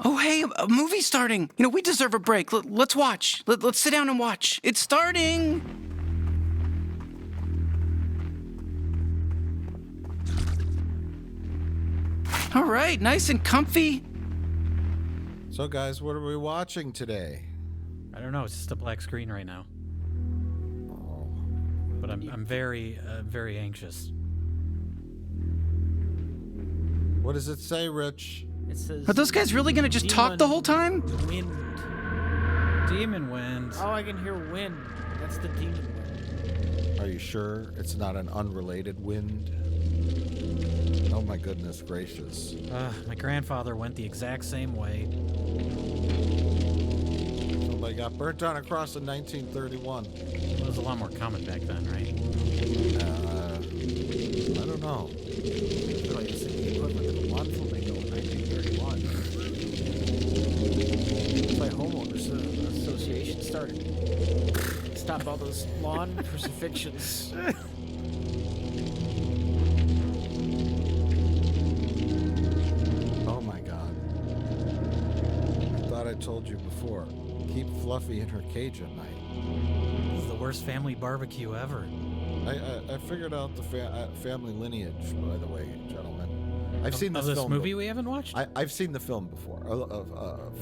Oh, hey, a movie's starting. You know, we deserve a break. Let's watch. Let's sit down and watch. It's starting. All right, nice and comfy. So, guys, what are we watching today? I don't know. It's just a black screen right now. Oh, But I'm very, very anxious. what does it say, Rich? It says. Are those guys really gonna just talk the whole time? Wind. Demon wind. Oh, I can hear wind. That's the demon wind. Are you sure it's not an unrelated wind? Oh my goodness gracious. My grandfather went the exact same way. Somebody got burnt on a cross in 1931. It was a lot more common back then, right? I don't know. I feel like it's the equivalent of a lawn flamingo in 1931. That's why homeowners association started. Stopped all those lawn crucifixions. Oh my god. I thought I told you before. Keep Fluffy in her cage at night. This is the worst family barbecue ever. I figured out the family lineage, by the way, gentlemen. I've seen Of this this film movie we haven't watched? I've seen the film before,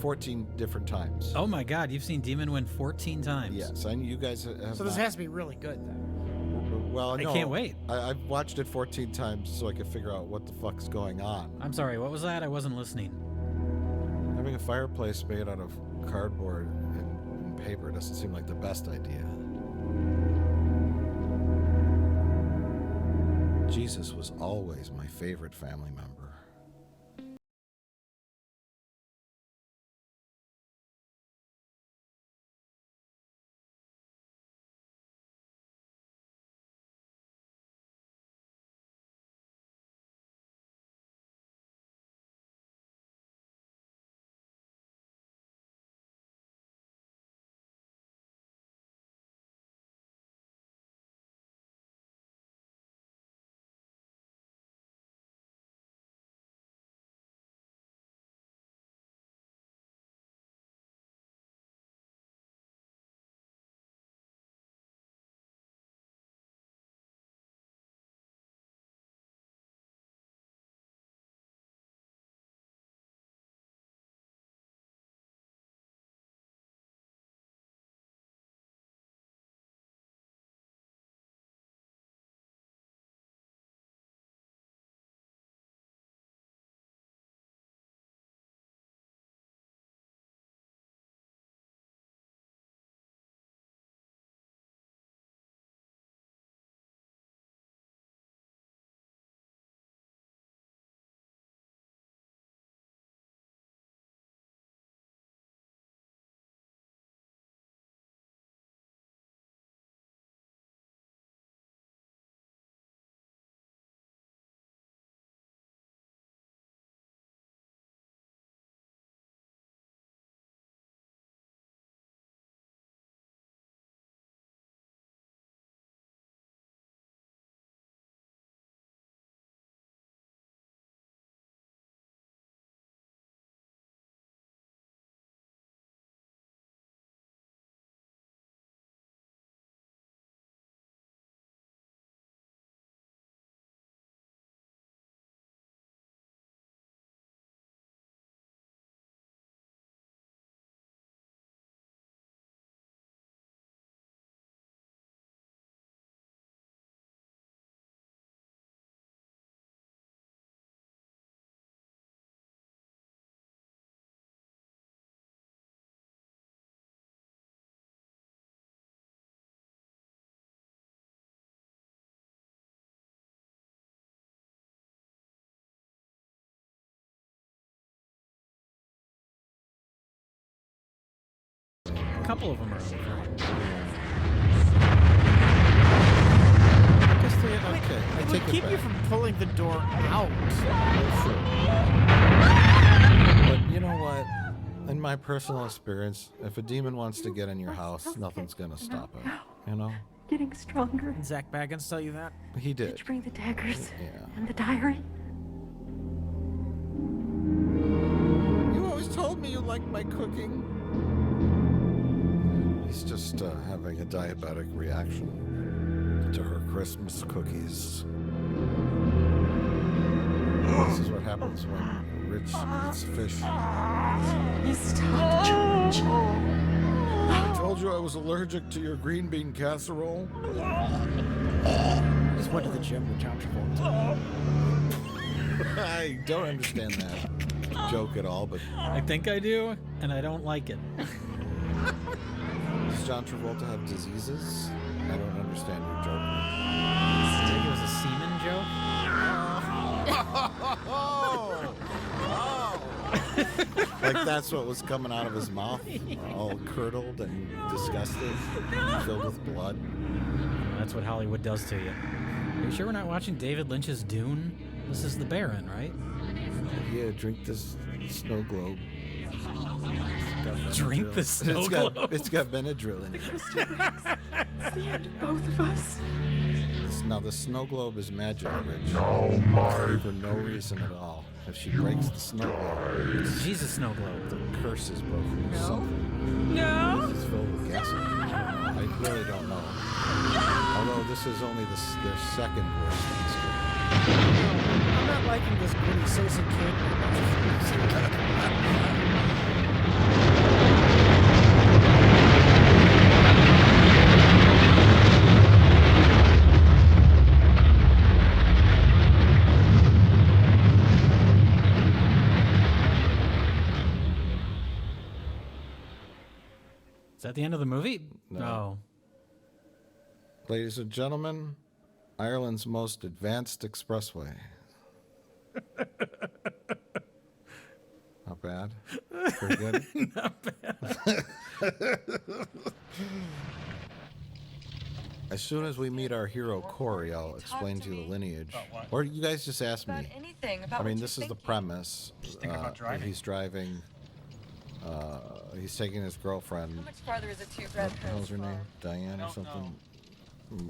14 different times. Oh my god, you've seen Demon Wind 14 times. Yes, I know you guys have. So this not. has to be really good then. Well, I no, can't wait. I've watched it 14 times so I can figure out what the fuck's going on. I'm sorry, what was that? I wasn't listening. Having a fireplace made out of cardboard and paper doesn't seem like the best idea. Jesus was always my favorite family member. A couple of them are over. I guess they, okay, I It take would it keep back. you from pulling the door out. Sure. But you know what? In my personal experience, if a demon wants to get in your house, nothing's gonna stop it. You know? Getting stronger. Did Zach Baggins tell you that? He Did did. you bring the daggers? Yeah. And the diary? You always told like my cooking? He's just having a diabetic reaction to her Christmas cookies. This is what happens when Rich eats fish. You stopped. I told you I was allergic to your green bean casserole. Just went to the gym with John Travolta. I don't understand that joke at all, but I think I do, and I don't like it. does John Travolta have diseases? I don't understand your joke. I think it was a semen joke. Like that's what was coming out of his mouth, all curdled and disgusted, filled with blood. That's what Hollywood does to you. Are you sure we're not watching David Lynch's Dune? This is the Baron, right? Yeah, drink this snow globe. Drink the snow globe. It's got Benadryl in it. It's the end of both of us. Now the snow globe is magic, Rich. For no reason at all. If she breaks the snow globe, She's a snow globe. the curse is broken. or something. No. This is filled with gasoline. I really don't know. Although this is only their second worst Thanksgiving. I'm not liking this Gritty Citizen Kid. Is that the end of the movie? No. Ladies and gentlemen, Ireland's most advanced expressway. Not bad. Pretty good. Not bad. As soon as we meet our hero Corey, I'll explain to you the lineage. Or you guys just ask me. Anything about I mean, what this you're is the thinking. premise. think about driving. He's driving. He's taking his girlfriend. How much farther is it to your What the hell's grandparents' her name? farm? Diane or don't something?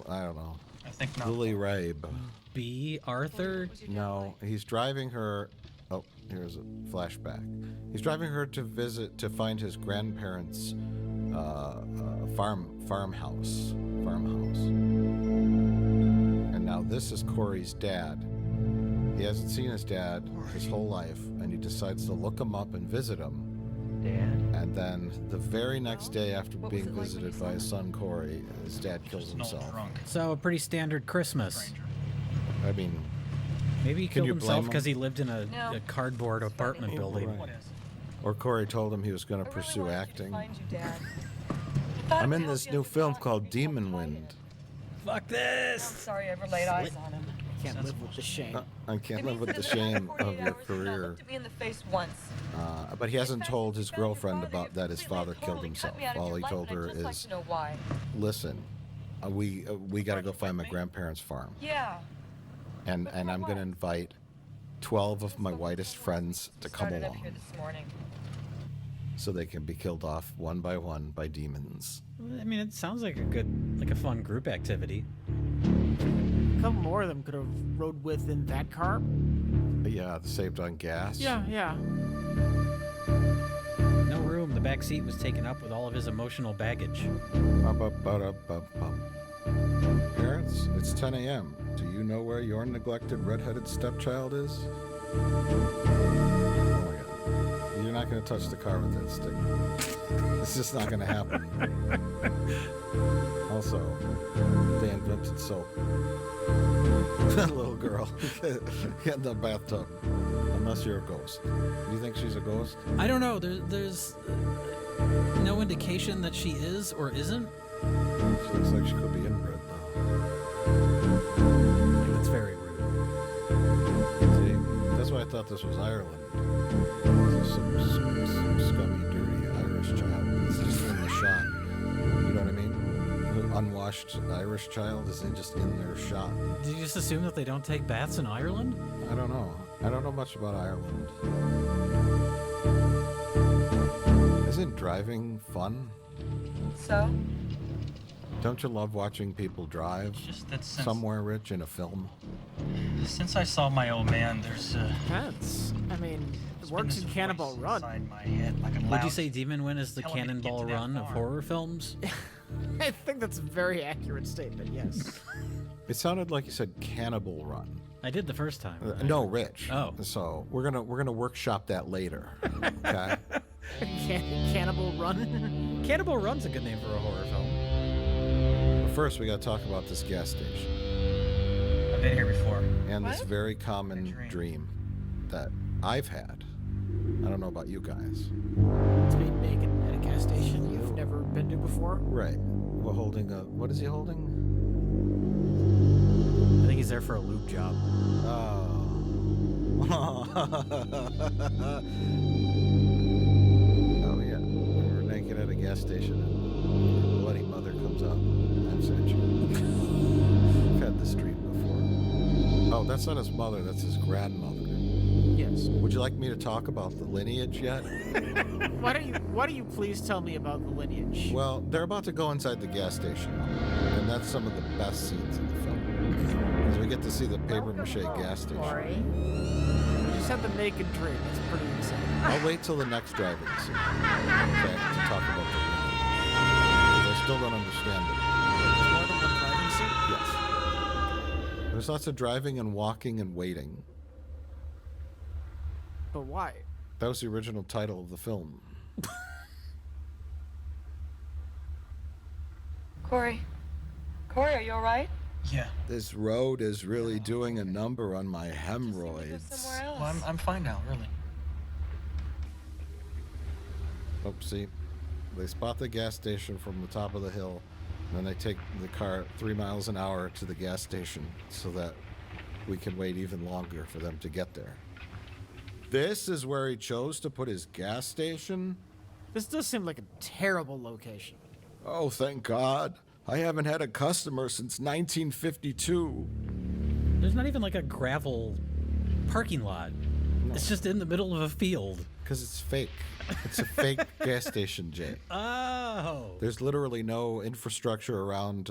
I don't know. I think not. Lily Rabe. B. Arthur? No, he's driving her. Oh, here's a flashback. He's driving her to find his grandparents' farmhouse. And now this is Corey's dad. He hasn't seen his dad his whole life, and he decides to look him up and visit him. Dad. And then the very next day, after What being was it like when visited you by saw his son Corey, his dad kills Just an old himself. drunk So a pretty standard Christmas. stranger. I mean, Maybe he Can killed you himself blame him? because he lived in a No. cardboard apartment building. Right. What is? or Corey told him he was going I to really pursue wanted to acting. find you, Dad. I'm in this new film called Demon Wind. Fuck I'm this! sorry I ever laid eyes on him. Can't live with the shame. I can't It live means with that the in shame 48 of your hours, you've not career. looked at me in the face once. But he hasn't told his You found your girlfriend father, about you that his father completely killed himself. cut me out of All your he life, told and her I'd just like is, to know why. listen, we got to go find my grandparents' farm. Yeah. And I'm going to invite 12 of my whitest friends to come Started up along here this morning. so they can be killed off one by one by demons. I mean, it sounds like a fun group activity. A couple more of them could have rode with in that car. Yeah, saved on gas. Yeah. No room. The back seat was taken up with all of his emotional baggage. Parents, it's 10 a.m. Do you know where your neglected redheaded stepchild is? Oh my God. You're not going to touch the car with that stick. It's just not going to happen. Also, they invented soap. That little girl, get in the bathtub. Unless you're a ghost. Do you think she's a ghost? I don't know. There's no indication that she is or isn't. She looks like she could be inbred, though. That's very rude. See, that's why I thought this was Ireland. Some scummy, dirty Irish child. It's just in the shot. You know what I mean? The unwashed Irish child is just in their shot. Did you just assume that they don't take baths in Ireland? I don't know. I don't know much about Ireland. Isn't driving fun? So? Don't you love watching people drive It's just that somewhere, Rich, in a film? since I saw my old man, there's Depends. I mean, It works in Cannonball Run. Would you say Demon Wind is the Cannonball Run of horror films? I think that's a very accurate statement, yes. It sounded like you said Cannibal Run. I did the first time. No, Rich. Oh. So we're gonna workshop that later. Okay. Cannibal Run? Cannibal Run's a good name for a horror film. But first, we gotta talk about this gas station I've been here before. and this What? very common dream that I've had. I don't know about you guys. It's being naked at a gas station you've never been to before. Right. Well, holding a. What is he holding? I think he's there for a lube job. Oh. Oh yeah. We were naked at a gas station and your bloody mother comes out. I've said you. I've had this dream before. Oh, that's not his mother. That's his grandmother. Yes. Would you like me to talk about the lineage yet? Why don't you please tell me about the lineage? Well, they're about to go inside the gas station, and that's some of the best scenes in the film. Because we get to see the paper mache gas station. You just had the naked dream. It's pretty insane. I'll wait till the next driving scene, okay, to talk about the lineage. Because I still don't understand it. More than one driving scene? Yes. There's lots of driving and walking and waiting. But why? That was the original title of the film. Corey, are you all right? Yeah. This road is really doing a number on my Go hemorrhoids. somewhere else. Well, I'm fine now, really. Oh, see, they spot the gas station from the top of the hill, and then they take the car 3 miles an hour to the gas station so that we can wait even longer for them to get there. This is where he chose to put his gas station? This does seem like a terrible location. Oh, thank God. I haven't had a customer since 1952. There's not even like a gravel parking lot. It's just in the middle of a field. Because it's fake. It's a fake gas station, Jay. Oh. There's literally no infrastructure around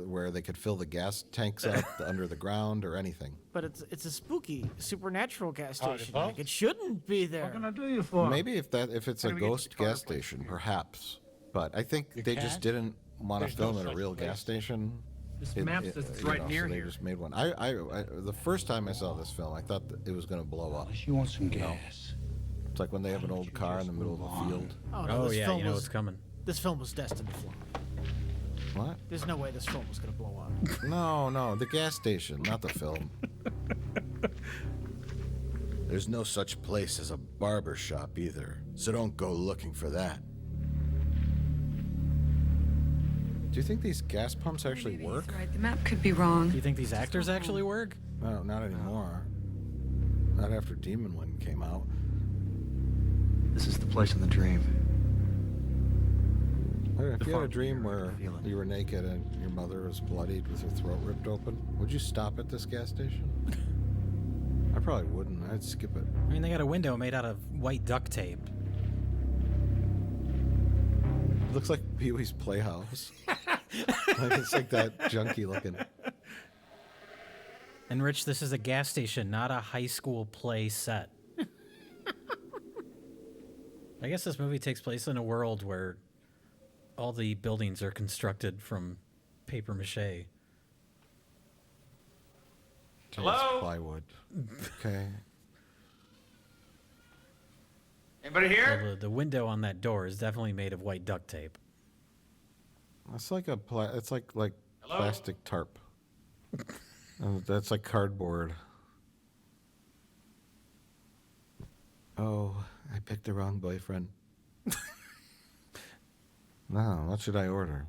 where they could fill the gas tanks up under the ground or anything. But it's a spooky, supernatural gas station. Like, it shouldn't be there. Maybe if it's a ghost gas station, perhaps. But I think they just didn't want to film at a real gas station. This map says it's right near so they here. just made one. I the first time I saw this film, I thought that it was going to blow up. You want some gas? It's like when they have an old car in the middle of a field. Oh, no, Oh this yeah, film you know was, what's coming. This film was destined to flop. What? There's no way this film was going to blow up. No, the gas station, not the film. There's no such place as a barber shop either, so don't go looking for that. Do you think these gas pumps actually Maybe he's work? right. The map could be wrong. Do you think these actors actually work? No, not anymore. Not after Demon Wind came out. This is the place in the dream. If you had a farm dream here, I where can feel it. you were naked and your mother was bloodied with her throat ripped open, would you stop at this gas station? I probably wouldn't. I'd skip it. I mean, they got a window made out of white duct tape. It looks like Pee-wee's Playhouse. Like it's like that junky looking. And Rich, this is a gas station, not a high school play set. I guess this movie takes place in a world where all the buildings are constructed from paper mache. Hello? Plywood. Okay. Anybody here? Well, the window on that door is definitely made of white duct tape. It's like it's like plastic tarp. That's like cardboard. Oh, I picked the wrong boyfriend. No, what should I order?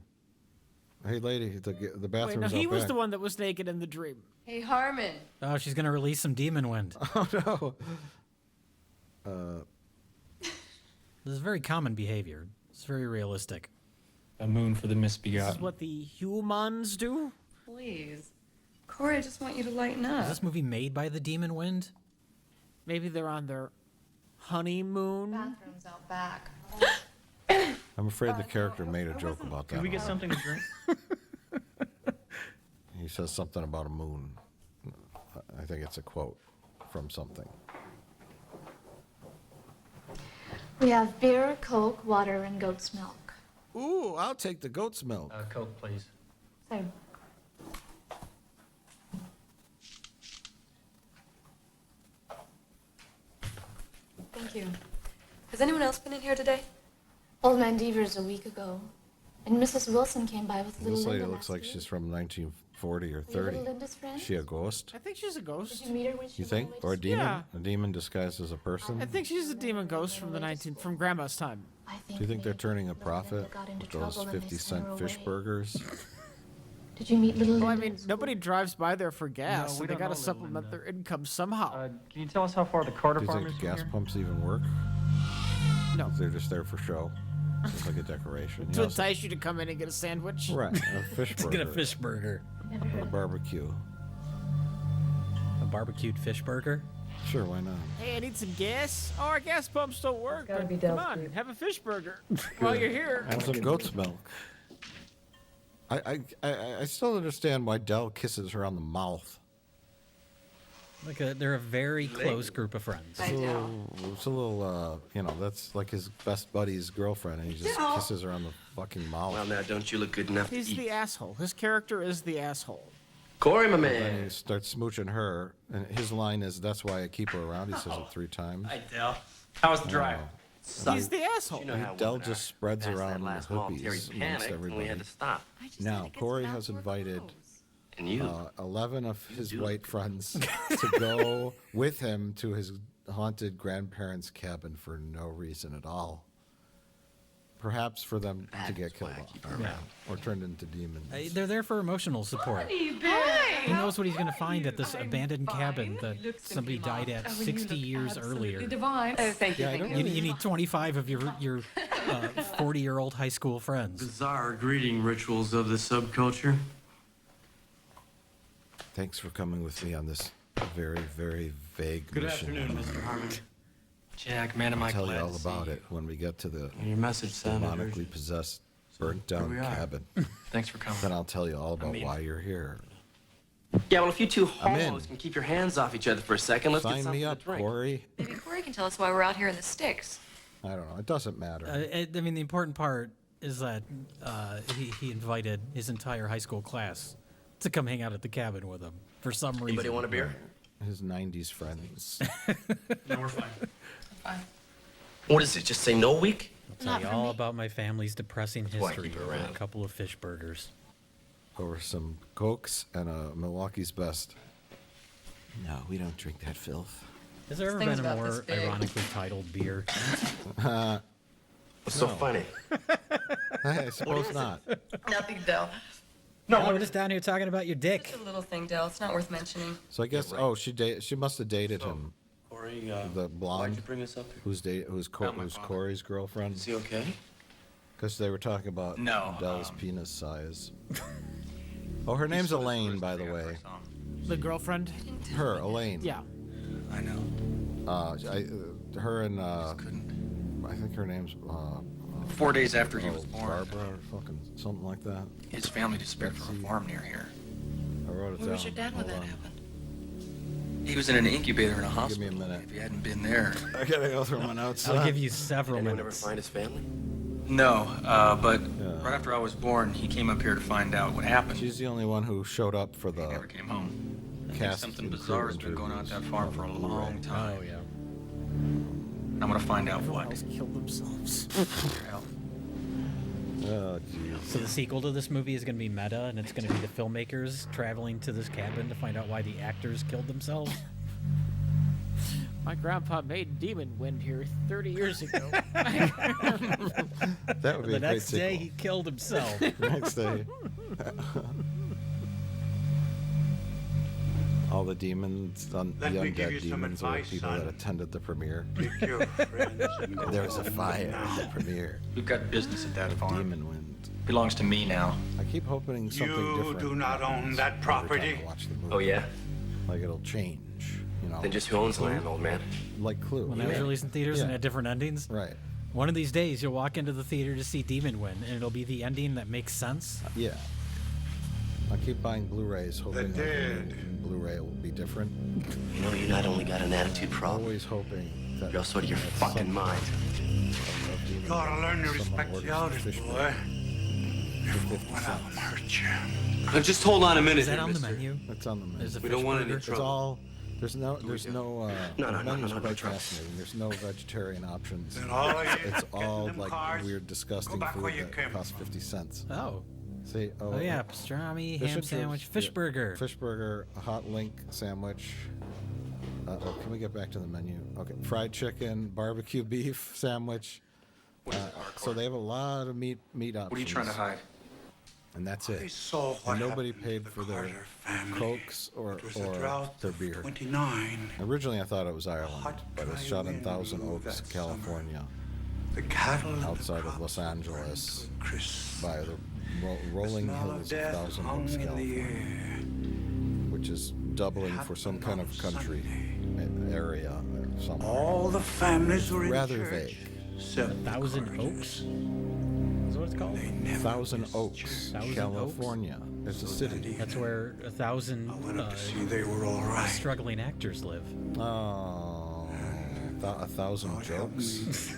Hey, lady, the Wait, no, bathroom's he out was back. the one that was naked in the dream. Hey, Harmon. Oh, she's gonna release some demon wind. Oh no. This is very common behavior. It's very realistic. A moon for the This misbegotten. is what the humans do? Please. Corey, I just want you to lighten Is up. this movie made by the demon wind? Maybe they're on their honeymoon? Bathrooms out back. I'm afraid the character made a joke about that. Can we get something to drink? He says something about a moon. I think it's a quote from something. We have beer, Coke, water, and goat's milk. Ooh, I'll take the goat's milk. Coke, please. Same. Thank you. Has anyone else been in here today? Old man Devers a week ago. And Mrs. Wilson came by with little This lady Linda looks last like week. she's from 1940 or Were you 30. little Linda's friend? Is she a ghost? I think she's a Did ghost. you meet her when she You went think? away to Or a school? demon? Yeah. A demon disguised as a person? I think she's a demon ghost from from Grandma's time. I Do you think they're maybe turning a little profit Linda got into with those trouble and they 50 sent her cent fish away. burgers? Did you meet little Well, I Linda? mean, in school? nobody drives by there for gas, No, so we they don't gotta know little supplement Linda. their income somehow. Can you tell us how far the Carter Do you farm think is the from gas here? pumps even work? No. They're just there for show. It's like a decoration. You To know, entice you to come in and get a sandwich. right, a fish Let's burger. get a fish burger. Never A heard of it. barbecue. A barbecued fish burger? Sure, why not? Hey, I need some gas. Oh, our gas pumps don't work. gotta But be come Del's on, food. have a fish burger while you're here. And some goat's milk. I still understand why Dell kisses her on the mouth. They're a very close group of friends. It's a little, you know, that's like his best buddy's girlfriend, and he just kisses her on the fucking mouth. Well, now, don't you look good enough He's to eat? the asshole. His character is the asshole. Corey, my Then man. he starts smooching her, and his line is, "That's why I keep her around." He says it 3 times. Hi, Dell. How was the drive? He's the asshole. You know how Dell women just are. spreads Past that around the last mall, hoopies Terry amongst panicked, and we everybody. had to stop. Now, Corey has invited And you? 11 of his do white look friends to go with him to his haunted grandparents' cabin for no reason at all. Perhaps for them to That get is why killed I off keep her around. or turned into demons. They're there for emotional support. He knows what he's going to find at this abandoned cabin that somebody died at 60 years earlier. Divine. Oh, thank you. Yeah, I thank don't you. You need 25 of your 40-year-old high school friends. Bizarre greeting rituals of the subculture. Thanks for coming with me on this very, very vague Good mission. afternoon, Mr. Harmon. Jack, man, am I I'll tell glad you all to see about you. it when we get to the Your message sounded demonically urgent. possessed, burnt here down we are. cabin. Thanks for coming. Then I'll tell you all about mean- why you're here. Yeah, well, if you two I'm in. homos can keep your hands off each other for a second, let's get Sign something me up, to drink. Corey. Maybe Corey can tell us why we're out here in the sticks. I don't know. It doesn't matter. I mean, the important part is that he invited his entire high school class to come hang out at the cabin with him for some reason. Anybody want a beer? His 90s friends. No, we're fine. What is it, just say no week? I'll tell you all about my family's depressing why I history keep it over a around. couple of fish burgers. Over some Cokes and a Milwaukee's Best. No, we don't drink that filth. Has there ever thing's been a about this more big. ironically titled beer? What's so funny? I suppose not. Nothing, Del. No, we're just down here talking about your dick. It's a little thing, Del. It's not worth mentioning. So I guess, oh, she must have dated him. Corey, The why'd you blonde, bring us up here? who's Corey's girlfriend. Is he okay? Because they were talking about No, Dell's penis size. Oh, her name's Elaine, by the way. The girlfriend. Her, Elaine. Yeah. I know. Her and Couldn't. I think her name's 4 days after he was oh, born, Barbara or fucking something like that. his family disappeared from a farm near here. I wrote it down. Where was your dad when Hold that on. happened? He was in an incubator in a hospital. me a minute. If he hadn't been there. I gotta go through my notes. I'll give you several Anyone ever minutes. find his family? No, but Yeah. right after I was born, he came up here to find out what happened. She's the only one who showed up for He the never came home. I think cast something and bizarre crew has been going on at that interviews farm for a on Blu-ray. long time. Oh, yeah. I'm gonna find out Everyone what. else killed themselves. Hell. Oh, jeez. So the sequel to this movie is going to be meta, and it's going to be the filmmakers traveling to this cabin to find out why the actors killed themselves. My grandpa made Demon Wind here 30 years ago. That would be The a great next day, sequel. he killed himself. Next day. All the demons, the Let me give undead you some demons, are the advice, people that son. attended the premiere. Pick your friends and go There was a home fire now. at the premiere. We've got business at that farm. Demon Wind. Belongs to me now. I keep hoping something You different. do not own happens that every time property. I watch the movie. Oh, yeah? Like it'll change, you know. Then just who owns the land, old man? Like Clue. When that was released in theaters and Yeah. had different endings. Right. One of these days, you'll walk into the theater to see Demon Win, and it'll be the ending that makes sense. Yeah. I keep buying Blu-rays, hoping The like, dead. Blu-ray will be different. You know, you not only got an attitude problem, Always hoping that you're also out of your at fucking some mind. point You ought to learn to respect orders the elders, fish boy. for 50 One of them cents. hurt you. Just hold on a minute Is that here, on the mister. menu? That's on the menu. There's a We fish don't want any burger? It's trouble. all. There's no. No, The no, menu's no quite trouble. fascinating. There's no vegetarian options. Then all of you It's get all them like cars, weird, disgusting go back food where you that came costs from. 50 cents. Oh. See, Oh, yeah, pastrami, fish ham and chips, sandwich, fish yeah, burger. Fish burger, a hot link sandwich. Can we get back to the menu? Okay, fried chicken, barbecue beef sandwich. So they have a lot of meat options. What are you trying to hide? And that's I it. saw what And nobody happened paid to for the their Carter family. Cokes or It was a drought their of beer. 29. Originally, I thought it was Ireland, Hot, but it's dry shot in wind Thousand blew Oaks, that California, The cattle and the outside of crops Los were Angeles, burnt to a crisp. by the rolling Smell of hills of death Thousand hung Oaks, in the California, air. which is doubling for some kind of country area somewhere. All the families were in Rather church. vague. Except the Thousand Carters. Oaks? Is that what it's called? They never Thousand missed Oaks, church. Thousand California. It's a city. That's where 1,000 I went up to see they were all right. struggling actors live. Oh, 1,000 jokes.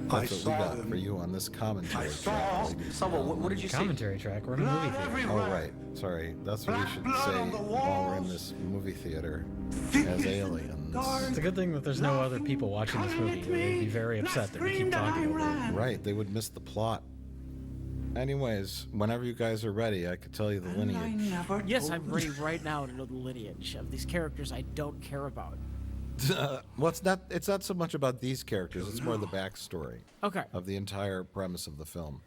I That's what we saw got them. for you on this commentary I track, saw. ladies and Summer, what did you see? Commentary track. We're in a movie Blood theater. Oh, everywhere. right. Sorry. That's what we should Blood say on the while we're in walls. this movie theater Thick as in the aliens. dark. It's a good thing that there's no other people watching this movie. They'd be very upset that we keep talking over it. Right. They would miss the plot. Anyways, whenever you guys are ready, I could tell you the lineage. Yes, I'm ready right now to know the lineage of these characters I don't care about. Well, it's not so much about these characters. It's more the backstory Okay. of the entire premise of the film.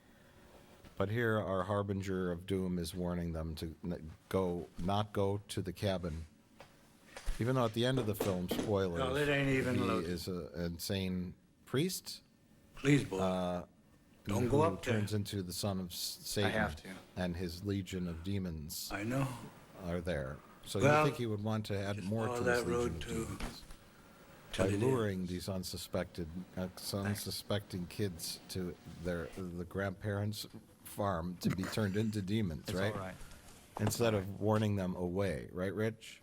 But here, our harbinger of doom is warning them to not go to the cabin. Even though at the end of the film, spoilers, No, it ain't even he loaded. is an insane priest. Please, boy. Don't go who up there. turns into the son of Satan. have to. And his legion of demons I know. are there. So Well, you think he would want to add just more follow to that his legion road of to- demons till by it luring ends. these unsuspecting kids to the grandparents' farm to be turned into demons, It's right? all right. Instead of warning them away, right, Rich?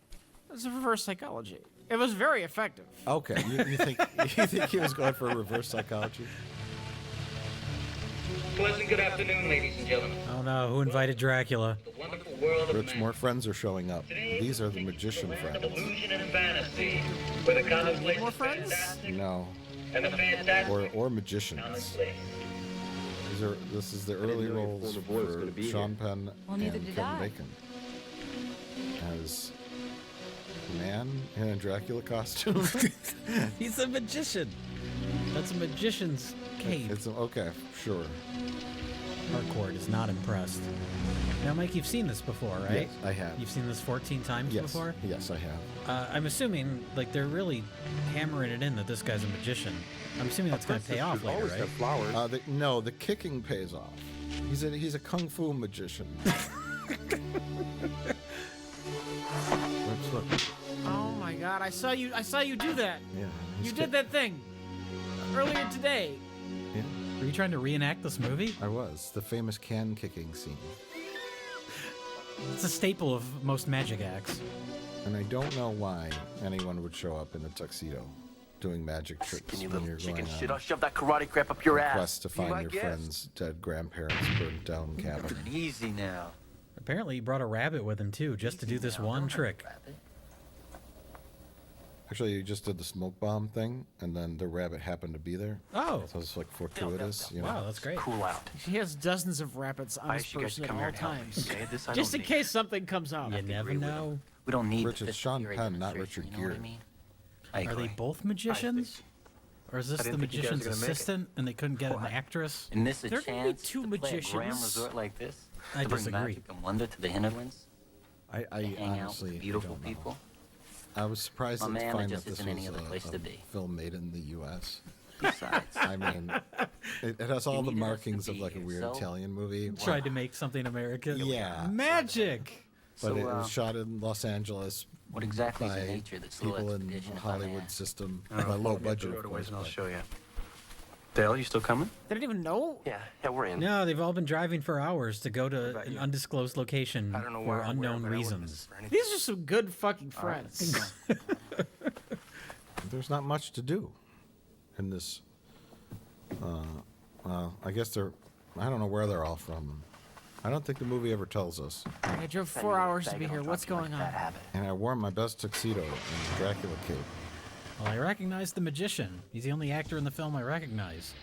It's a reverse psychology. It was very effective. Okay, you think he was going for reverse psychology? Pleasant good afternoon, ladies and gentlemen. Oh no, who invited Dracula? The wonderful world of Rich, man. more friends are showing up. These are the magician The land of friends. illusion and fantasy, where the commonplace More is friends? fantastic No, and the fantastic or magicians. commonplace. This is the early roles for Sean Penn Well, and neither Kevin did I. Bacon as a man in a Dracula costume. He's a magician. That's a magician's cape. It's okay, sure. Harcourt is not impressed. Now, Mike, you've seen this before, right? Yes, I have. You've seen this 14 times Yes, before? yes, I have. I'm assuming, like, they're really hammering it in that this guy's a magician. I'm assuming that's going to pay off later, right? No, the kicking pays off. He's a kung fu magician. Let's look. Oh my god, I saw you do that. Yeah, You did that thing earlier today. Yeah, Are you trying to reenact this movie? I was the famous can kicking scene, It's a staple of most magic acts. and I don't know why anyone would show up in a tuxedo doing magic tricks Skinny when little you're chicken going shit. I'll on shove that karate crap up your a ass. quest to find I your guess. friend's dead grandparents' burnt down cabin. Easy now. Apparently, he brought a rabbit with him, too, just to do this one trick. Actually, you just did the smoke bomb thing, and then the rabbit happened to be there. Oh, So it's like fortuitous, you know. wow, that's great. Cool out. He has dozens of rabbits on I his asked you guys person to at come here all and help me. times. Okay, this I Just don't in need. case something comes out. You never know. We don't need. Rich, the it's Sean theory Penn, not demonstration, Richard you know what I Gere. mean? I Are they agree. both magicians? Or is this I the didn't think you guys magician's were gonna make it. assistant and they couldn't get an What? actress? And this a There can be chance two to play a grand magicians. resort like this? I to bring disagree. magic and wonder to the hinterlands? I To hang out honestly with beautiful don't know. people? I was surprised Oh, to man, it find just that this isn't any was other place to a be. film made in the U.S. Besides, I mean, it has all You the needed us to markings of be like a here, weird so- Italian movie. Tried to make something American. Yeah. Magic! But So, it was shot in Los Angeles what exactly is the by nature of this little people in expedition, the if I may Hollywood ask? system. By low budget, of course. and I'll but- show you. Dale, you still coming? They didn't even know. Yeah, we're in. No, they've all been driving for hours to go to about an you? undisclosed location I don't know for where, unknown but I wouldn't miss reasons. it for anything. These are some good fucking friends. There's not much to do in this Well, I guess they're. I don't know where they're all from. I don't think the movie ever tells us. I drove 4 hours to be here. What's going on? And I wore my best tuxedo and Dracula cape. Well, I recognize the magician. He's the only actor in the film I recognize.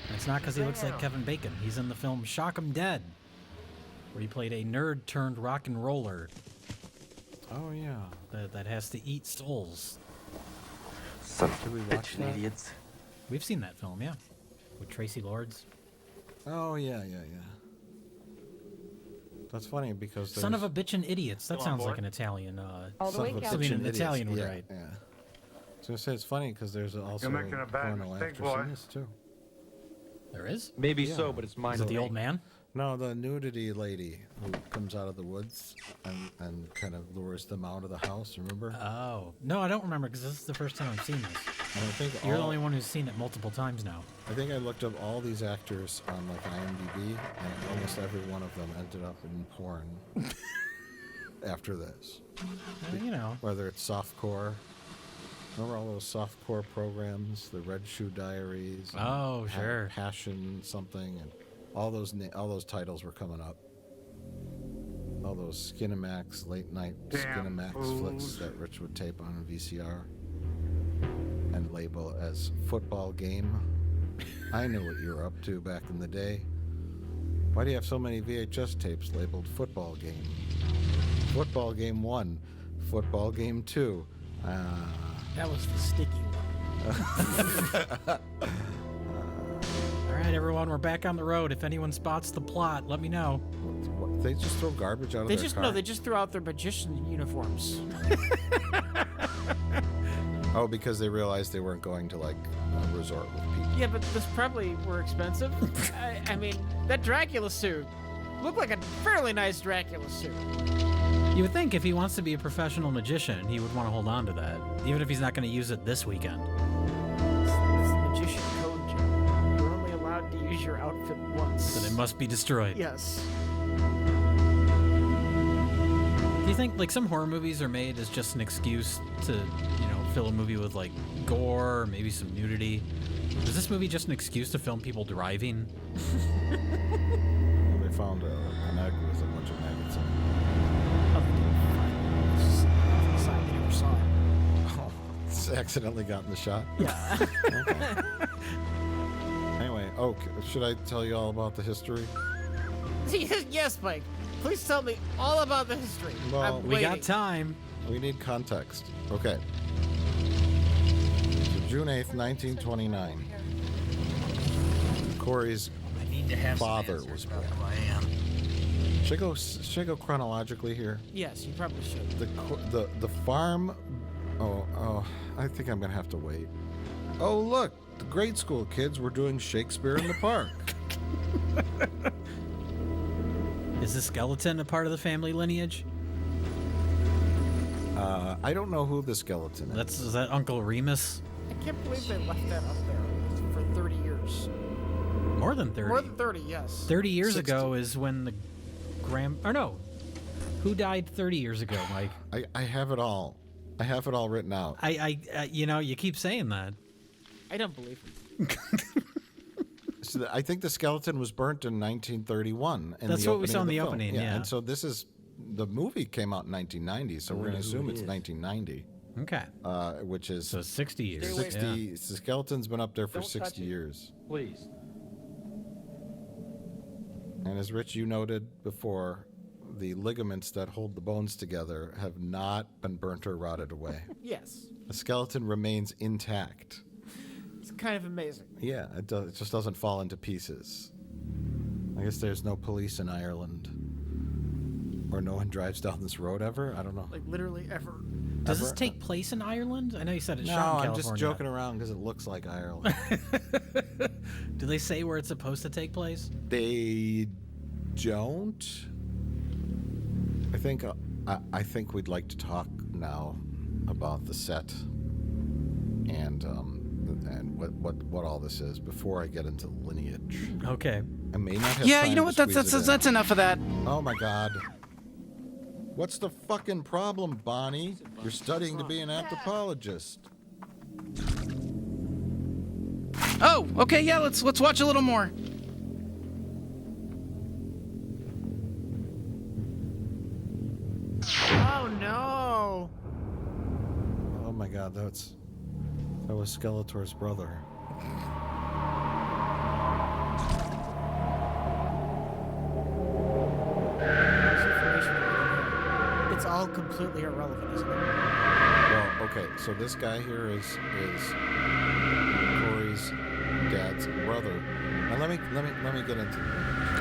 And it's not because he looks like Kevin Bacon. He's in the film Shock 'Em Dead, where he played a nerd turned rock and roller Oh yeah. that has to eat souls. Son Did we of watch bitchin' that? idiots. We've seen that film, yeah, with Tracy Lords. Oh yeah. That's funny because Son of a there's- bitchin' idiots. That sounds like an Italian. All the Son way, of a Cal. I mean, an bitchin' idiots. Italian would yeah, write. Yeah. So I say it's funny because there's also You're making a bad porno mistake, actress boy. in this too. There is? Maybe Yeah. so, but it's mine. Is it the old man? No, the nudity lady who comes out of the woods and kind of lures them out of the house. Remember? Oh. No, I don't remember because this is the first time I've seen this. And I think You're the all- only one who's seen it multiple times now. I think I looked up all these actors on like IMDb, and almost every one of them ended up in porn after this. You know. Whether it's softcore. Remember all those softcore programs, the Red Shoe Diaries? and Oh, sure. Passion something, and all those titles were coming up. All those Skinamax late night Damn Skinamax fools. flicks that Rich would tape on a VCR and label as football game. I knew what you were up to back in the day. Why do you have so many VHS tapes labeled football game? Football game 1, football game 2. That was the sticky one. All right, everyone, we're back on the road. If anyone spots the plot, let me know. What, they just throw garbage out of They their just car? no, they just threw out their magician uniforms. Oh, because they realized they weren't going to like a resort with people. Yeah, but this probably were expensive. I mean, that Dracula suit looked like a fairly nice Dracula suit. You would think if he wants to be a professional magician, he would want to hold on to that, even if he's not going to use it this weekend. It's the magician code, Joe. You're only allowed to use your outfit once. Then it must be destroyed. Yes. Do you think like some horror movies are made as just an excuse to, fill a movie with like gore or maybe some nudity? Is this movie just an excuse to film people driving? They found an egg with a bunch of maggots in it. Oh, they didn't find it. It's just off the side. They never saw it. Oh, it's accidentally got in the shot. Yeah. Okay. Anyway, should I tell you all about the history? Yes, Mike. Please tell me all about the history. Well, I'm We got waiting. time. We need context. Okay. So June 8th, 1929. Corey's father was born. Should I go chronologically here? Yes, you probably should. The farm. Oh, I think I'm gonna have to wait. Oh, look, the grade school kids were doing Shakespeare in the Park. Is the skeleton a part of the family lineage? I don't know who the skeleton is. Is that Uncle Remus? I can't believe they left that up there for 30 years. More than 30. More than 30, yes. 30 years 60. ago is when the no. Who died 30 years ago, Mike? I have it all. I have it all written out. You keep saying that. I don't believe it. So I think the skeleton was burnt in 1931. In That's the what we opening saw of in the film. opening, yeah. And so the movie came out in 1990, so we're going to assume it's 1990. Okay. Which is So 60 years. 60. Yeah. The skeleton's been up there for Don't 60 touch it. years. Please. And as Rich, you noted before, the ligaments that hold the bones together have not been burnt or rotted away. Yes. The skeleton remains intact. It's kind of amazing. Yeah, it just doesn't fall into pieces. I guess there's no police in Ireland. Or no one drives down this road ever? I don't know. Like, literally ever. Does this take place in Ireland? I know you said it's No, shot in I'm California. just joking around because it looks like Ireland. Do they say where it's supposed to take place? They don't. I think we'd like to talk now about the set and what all this is before I get into the lineage. Okay. I may not have Yeah, time you know to what? squeeze it in. That's enough of that. Oh my God. What's the fucking problem, Bonnie? You're studying to be an anthropologist. Oh, okay, yeah. Let's watch a little more. God, that was Skeletor's brother. It's all completely irrelevant, isn't it? Well, okay, so this guy here is Corey's dad's brother. Now let me get into it.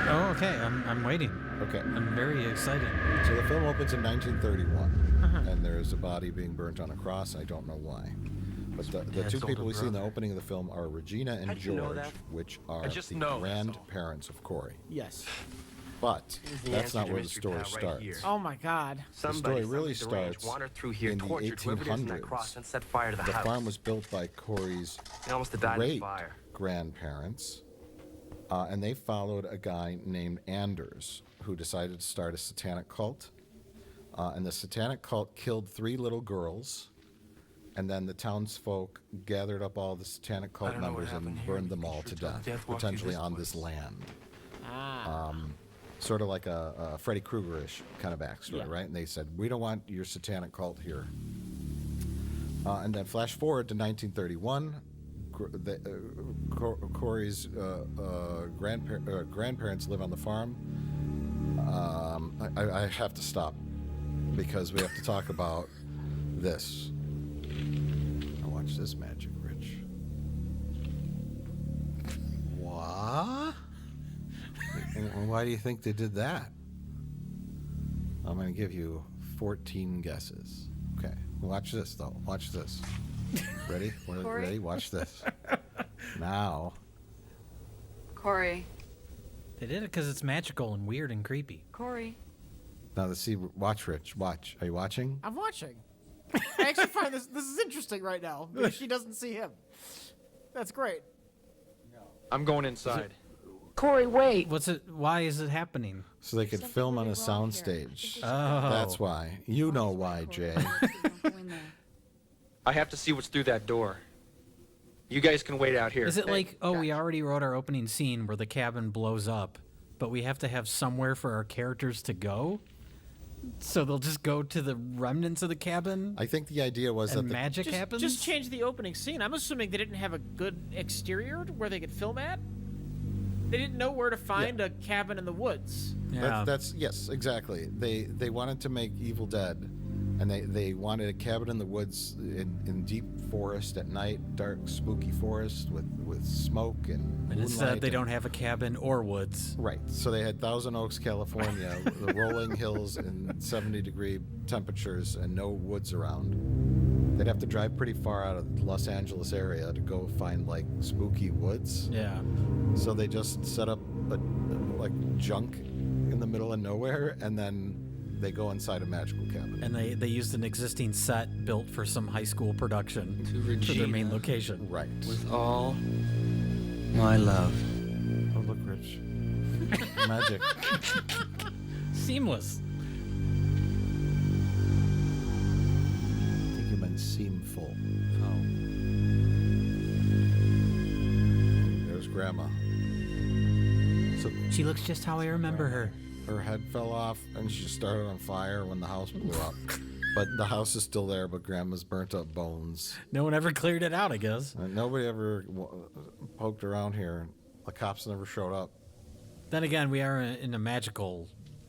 Oh, okay. I'm waiting. Okay. I'm very excited. So the film opens in 1931, and there's a body being burnt on a cross. I don't know why. But the two people we see in the opening of the film are Regina and George, which are the grandparents of Corey. Yes. But that's not where the story starts. Oh my God. The story really starts in the 1800s. And set fire to the The house. farm was built by Corey's They almost had died in the great fire. grandparents, and they followed a guy named Anders who decided to start a satanic cult. And the satanic cult killed 3 little girls, and then the townsfolk gathered up all the satanic cult members and burned them all to death, potentially on this land. Sort of like a Freddy Krueger-ish kind of backstory, right? And they said, we don't want your satanic cult here. And then flash forward to 1931. Corey's grandparents live on the farm. I have to stop because we have to talk about this. Now watch this magic, Rich. What? Why do you think they did that? I'm going to give you 14 guesses. Okay, watch this though. Watch this. Ready? Ready? Watch this. Now. Corey. They did it because it's magical and weird and creepy. Corey. Now let's see. Watch, Rich. Watch. Are you watching? I'm watching. I actually find this is interesting right now because she doesn't see him. That's great. I'm going inside. Corey, wait. What's it? Why is it happening? So they could film on a soundstage. Oh. That's why. You know why, Jay. I have to see what's through that door. You guys can wait out here. Is it like, oh, we already wrote our opening scene where the cabin blows up, but we have to have somewhere for our characters to go? So they'll just go to the remnants of the cabin? I think the idea was that magic happens? Just change the opening scene. I'm assuming they didn't have a good exterior where they could film at. They didn't know where to find a cabin in the woods. Yeah. That's yes, exactly. They wanted to make Evil Dead, and they wanted a cabin in the woods in deep forest at night, dark, spooky forest with smoke and instead they don't have a cabin or woods. Right. So they had Thousand Oaks, California, the rolling hills and 70-degree temperatures and no woods around. They'd have to drive pretty far out of the Los Angeles area to go find like spooky woods. Yeah. So they just set up like junk in the middle of nowhere, and then they go inside a magical cabin. And they used an existing set built for some high school production for their main location. Right. With all my love. Oh, look, Rich. Magic. Seamless. I think you meant seamful. Oh. There's Grandma. So She looks just how I remember her. her head fell off and she started on fire when the house blew up. But the house is still there, but Grandma's burnt up bones. No one ever cleared it out, I guess. And nobody ever poked around here. The cops never showed up. Then again, we are in a magical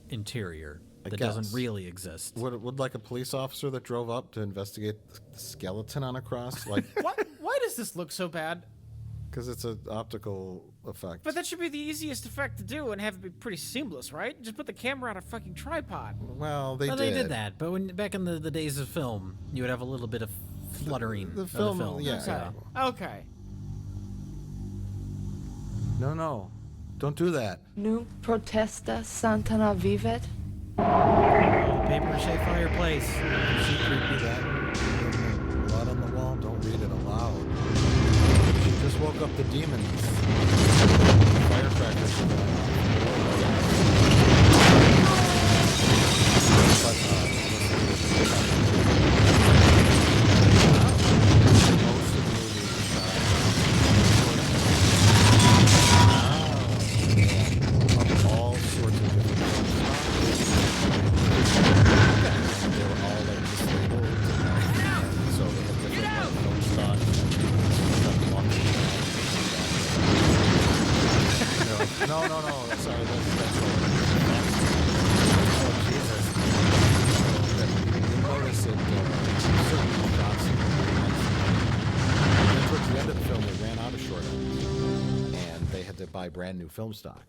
interior that doesn't really exist. Would like a police officer that drove up to investigate the skeleton on a cross? Like, Why does this look so bad? because it's an optical effect. But that should be the easiest effect to do and have it be pretty seamless, right? Just put the camera on a fucking tripod. Well, they They did that, but back in the days of film, you would have a little bit of fluttering The of film, the film. yeah. Okay. No. Don't do that. Nu protesta Santana vivet. Paper mache fireplace. She creepy that. Blood on the wall. Don't read it aloud. She just woke up the demons. Firecrackers are going off. But, most of the movie is shot of all sorts of different they were all like disabled, so they had different No. Sorry, that's Oh, Jesus. You'll notice that certain shots. And then towards the end of the film, they ran out of short ends, and they had to buy brand new film stock.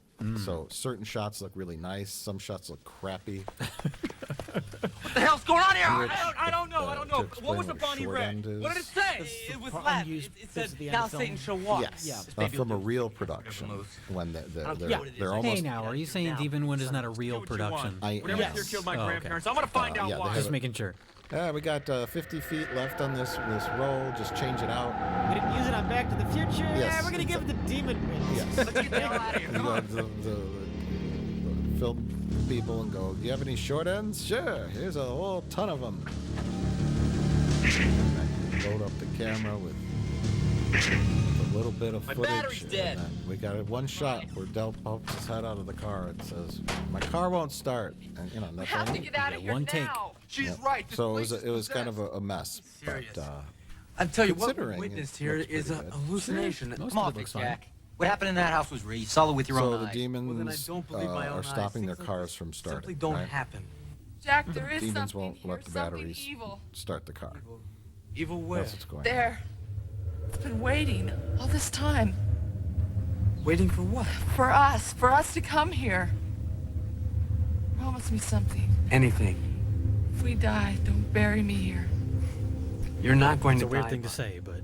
So certain shots look really nice. Some shots look crappy. What the hell's going on here? I don't know. What was the Bonnie red? What did it say? It was Latin. unused It bits said, at the end now of the Satan film. shall walk. Yes, from a real production. When they're almost. Hey, now, are you saying Demonwood is not a real production? I Whatever yes. here killed my Oh, okay. grandparents. I'm gonna find out yeah, why. they Just making sure. We got 50 feet left on this roll. Just change it out. We didn't use it on Back to the Future. Yes, Yeah, we're gonna give it the Demon Wins. Yes. Let's get the hell out of here. You go to the film people and go, do you have any short ends? Sure, here's a whole ton of them. Load up the camera with a little bit of footage. battery's dead. And then we got one shot where Del pokes his head out of the car and says, my car won't start. And, that's all. out of here one take. She's Yep. right. This So place it was kind of a mess. Serious. But, I'll tell you what we considering witnessed it here looks is a pretty good. hallucination. Most Come of off it it, looks fine. Jack. What happened in that house was real. You saw it with your so own the eyes. demons Well, then I don't believe my own are eyes. stopping their Things like cars this from starting. simply don't right? happen. Jack, there is Demons something won't here, let the something batteries evil. start the car. Evil where? That's what's going on. There. It's been waiting all this time Waiting for what? for us to come here. Promise me something. Anything. If we die, don't bury me here. You're not going It's to a weird die, thing to Bob. say, but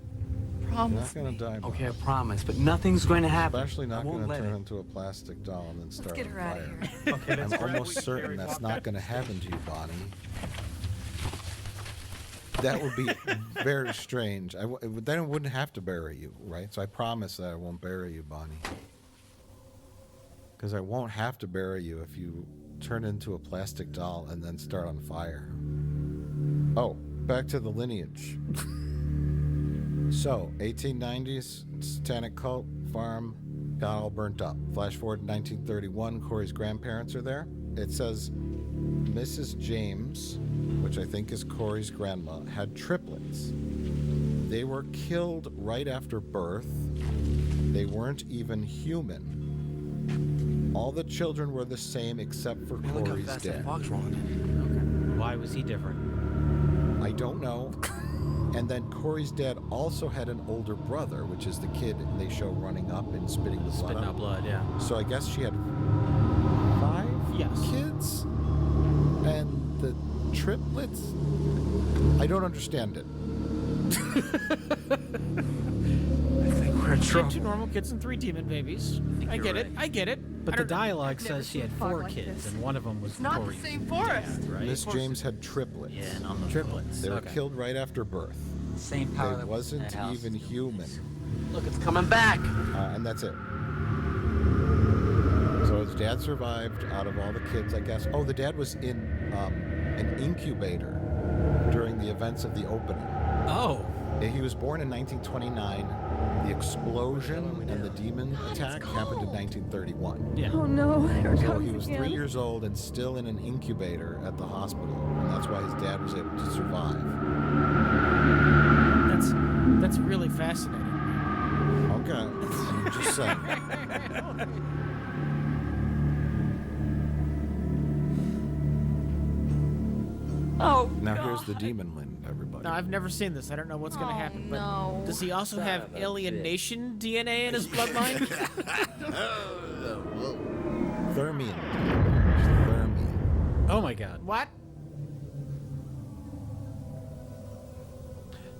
You're Promise not going me. to die, Bob. Okay, I promise, but nothing's going to happen. Especially not I won't going to let turn it. into a plastic doll and then start get on her outta fire. here. Okay, I'm that's almost certain that's not going to happen to you, Bonnie. That would be very strange. Then I wouldn't have to bury you, right? So I promise that I won't bury you, Bonnie. Because I won't have to bury you if you turn into a plastic doll and then start on fire. Oh, back to the lineage. So, 1890s, satanic cult, farm, got all burnt up. Flash forward to 1931, Corey's grandparents are there. It says Mrs. James, which I think is Corey's grandma, had triplets. They were killed right after birth. They weren't even human. All the children were the same except for Man, look how Corey's fast that dad. fog's rolling in. why was he different? I don't know. And then Corey's dad also had an older brother, which is the kid they show running up and spitting the blood Spitting out blood, yeah. So I guess she had 5 Yes. kids? And the triplets? I don't understand it. I think we're in She had trouble. 2 normal kids and 3 demon babies. I get it. I get it. But I the don't- dialogue says she had seen fog 4 like kids, this. and one of them was Not the Corey's same forest. dad, right? Miss James had triplets. Yeah, and on the triplets. They were Okay. killed right after birth. Same power They that was in wasn't that house. even human. Look, it's coming back. And that's it. So his dad survived out of all the kids, I guess. Oh, the dad was in an incubator during the events of the opening. Oh, He was born in 1929. The explosion and the demon attack happened in 1931. yeah. Oh no, here it So comes he was 3 years old and still in an incubator at the hospital. And that's why his dad was able to survive. That's really fascinating. Okay. I'm just saying. Oh, Now here's the demon Lynn, everybody. No, I've never seen this. I don't know what's gonna happen. But no. does he also have alienation DNA in his bloodline? Thermian. Thermian. Oh my God. What?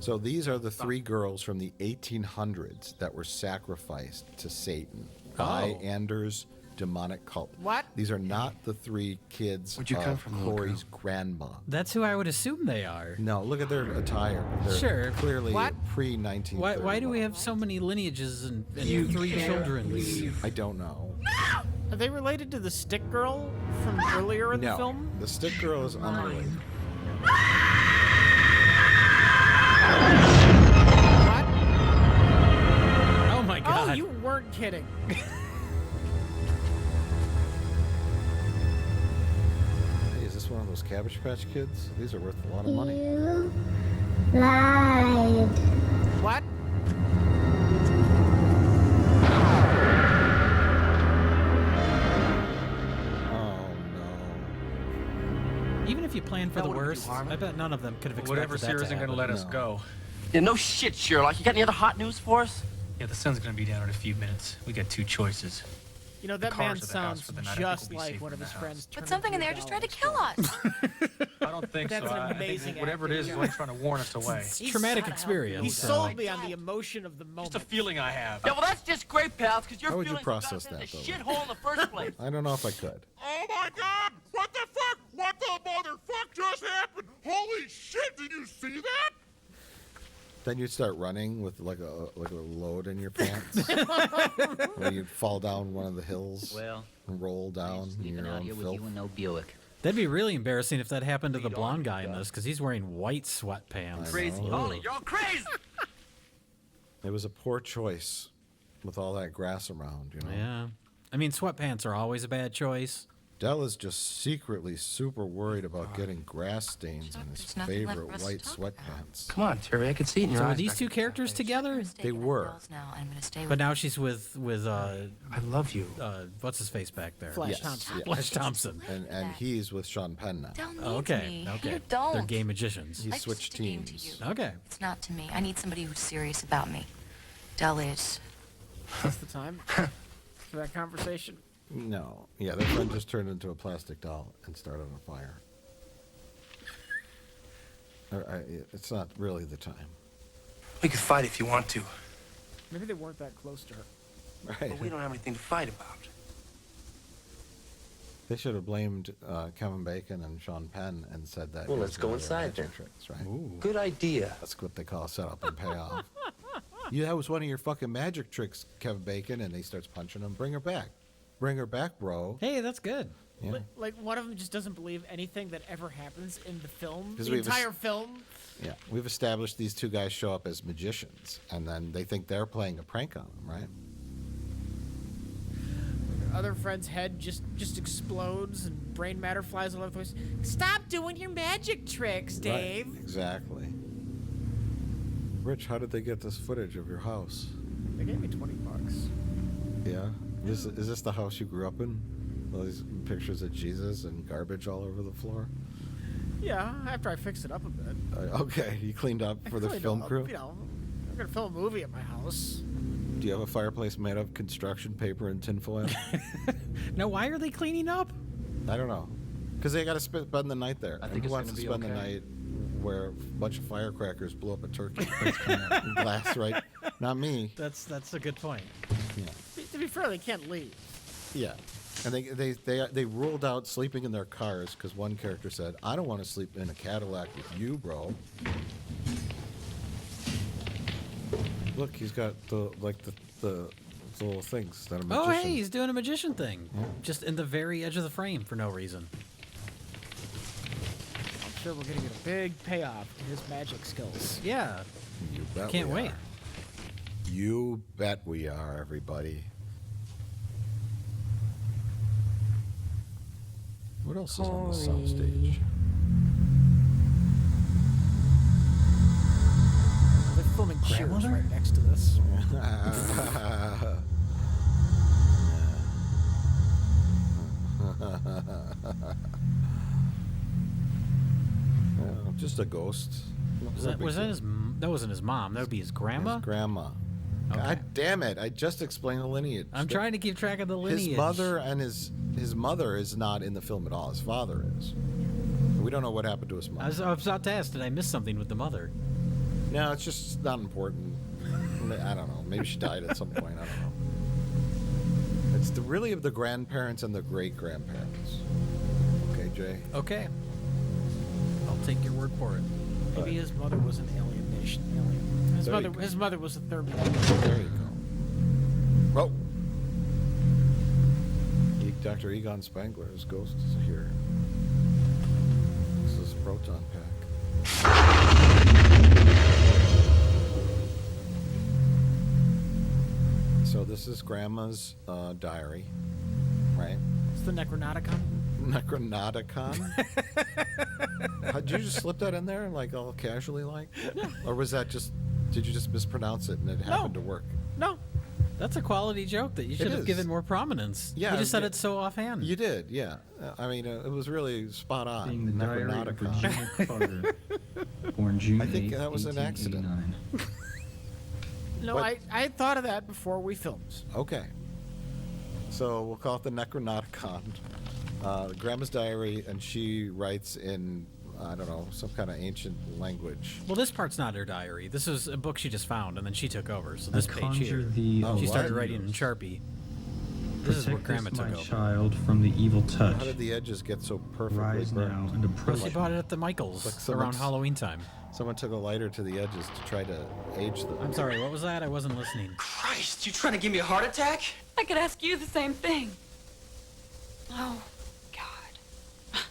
So these are the 3 girls from the 1800s that were sacrificed to Satan by Oh. Anders' demonic cult. What? These are not the 3 kids Where'd you come of from, little Corey's grandma. That's who I would assume they are. No, look at their attire. They're Sure. clearly What? pre-1930. Why do we have so many lineages and 3 children? I don't know. Are they related to the stick girl from earlier in the No, film? the stick girl is unrelated. What? Oh my God. Oh, you weren't kidding. Hey, is this one of those Cabbage Patch Kids? These are worth a lot of money. What? if you plan for the worst, I bet none of them could have expected Whatever that Sears to isn't going to happen. let us go. Yeah, no shit, Sherlock. You got any other hot news for us? Yeah, the sun's gonna be down in a few minutes. We got two choices. You know, that The man cars at the house sounds for the night. I think just we'll be like safe one of in his the friends. But something in there just tried to kill us. I don't think That's so. an I think amazing whatever it is acting. only trying to warn us away. It's a traumatic experience. He so- sold me on the emotion of the moment. Just a feeling I have. Yeah, well, that's just great, pals, because How you're would you feeling process the that, though? shithole in the first place. I don't know if I could. Oh my God! What the fuck? What the motherfuck just happened? Holy shit! Did you see that? Then you'd start running with like a load in your pants, or you'd fall down one of the hills Well, and roll down in your own filth. and no Buick. That'd be really embarrassing if that happened to the blonde guy in this, because he's wearing white sweatpants. Crazy. Holy, you're all crazy. It was a poor choice with all that grass around, you know. Yeah. I mean, sweatpants are always a bad choice. Dell is just secretly super worried about getting grass stains in his There's nothing left favorite for us to white talk sweatpants. Come on, Terry. I can see it in your So are eyes. these two characters together? They were. Now. I'm gonna stay But now she's with I love you. what's his face back there? Flash Yes, Thompson. yes. Flash Thompson. And he's with Sean Penn now. Dell needs Okay, me. okay. You don't. They're gay magicians. He Life's switched just a game to teams. you. Okay. It's not to me. I need somebody who's serious about me. Dell is. Is this the time for that conversation? No. Yeah, their friend just turned into a plastic doll and started a fire. It's not really the time. We could fight if you want to. Maybe they weren't that close to her. Right. But we don't have anything to fight about. They should have blamed Kevin Bacon and Sean Penn and said that. Well, it let's was go one of their inside magic then. tricks, right? Good idea. That's what they call set up and pay off. Yeah, that was one of your fucking magic tricks, Kevin Bacon, and he starts punching him. Bring her back. Bring her back, bro. Hey, that's good. Yeah. Like one of them just doesn't believe anything that ever happens in the film. 'Cause The we've entire film. Yeah. We've established these two guys show up as magicians, and then they think they're playing a prank on them, right? Other friend's head just explodes and brain matter flies all over the place. Stop doing your magic tricks, Dave. Right. Exactly. Rich, how did they get this footage of your house? They gave me $20. Yeah. Is this the house you grew up in? All these pictures of Jesus and garbage all over the floor? Yeah, after I fixed it up a bit. Okay, you cleaned up for the Cleaned film up, crew? You know, I'm gonna film a movie at my house. Do you have a fireplace made of construction paper and tinfoil? Now, why are they cleaning up? I don't know. Because they got to spend the night there. I And think who it's wants to gonna spend be the okay. night where a bunch of firecrackers blew up a turkey? Glass, right? Not me. That's a good point. Yeah. To be fair, they can't leave. Yeah. And they ruled out sleeping in their cars because one character said, "I don't want to sleep in a Cadillac with you, bro." Look, he's got the little things that a magician. Oh, hey, he's doing a magician thing. Just in the very edge of the frame for no reason. I'm sure we're gonna get a big payoff to his magic skills. Yeah. You bet Can't we wait. are. You bet we are, everybody. What else is on the soundstage? They're filming Cheers right next to this. Just a ghost. That wasn't his mom. That would be his grandma? His grandma. God damn it! I just explained the lineage. I'm trying to keep track of the lineage. His mother and his mother is not in the film at all. His father is. We don't know what happened to his mother. I was about to ask, did I miss something with the mother? No, it's just not important. I don't know. Maybe she died at some point. I don't know. It's really the grandparents and the great grandparents. Okay, Jay. Okay. I'll take your word for it. Maybe his mother was an alien nation alien. His mother was a third. There you go. Oh. Dr. Egon Spangler's ghost is here. This is a proton pack. So this is Grandma's diary, right? It's the Necronauticon. Necronauticon? Did you just slip that in there, like all casually, like? Or was that just? Did you just mispronounce it and it happened to work? No, That's a quality joke that you should have is. given more prominence. Yeah, You just said yeah. it so offhand. You did, yeah. I mean, it was really spot on. Being the diary of Necronauticon. Virginia Carter, born June I think 8, that was an accident. 1889. No, What? I had thought of that before we filmed. Okay. So we'll call it the Necronauticon. Grandma's diary, and she writes in, I don't know, some kind of ancient language. Well, this part's not her diary. This is a book she just found, and then she took over. So this I page conjure here, thee, Oh, she what? started writing in Sharpie. This is where Protect Grandma this, took my over. child, from the evil touch. How did the edges get so perfectly Rise burned? now and Well, approach. she bought it at the Michaels Like around someone's- Halloween time. Someone took a lighter to the edges to try to age them. I'm sorry, what was that? I wasn't listening. Christ, you trying to give me a heart attack? I could ask you the same thing. Oh, God.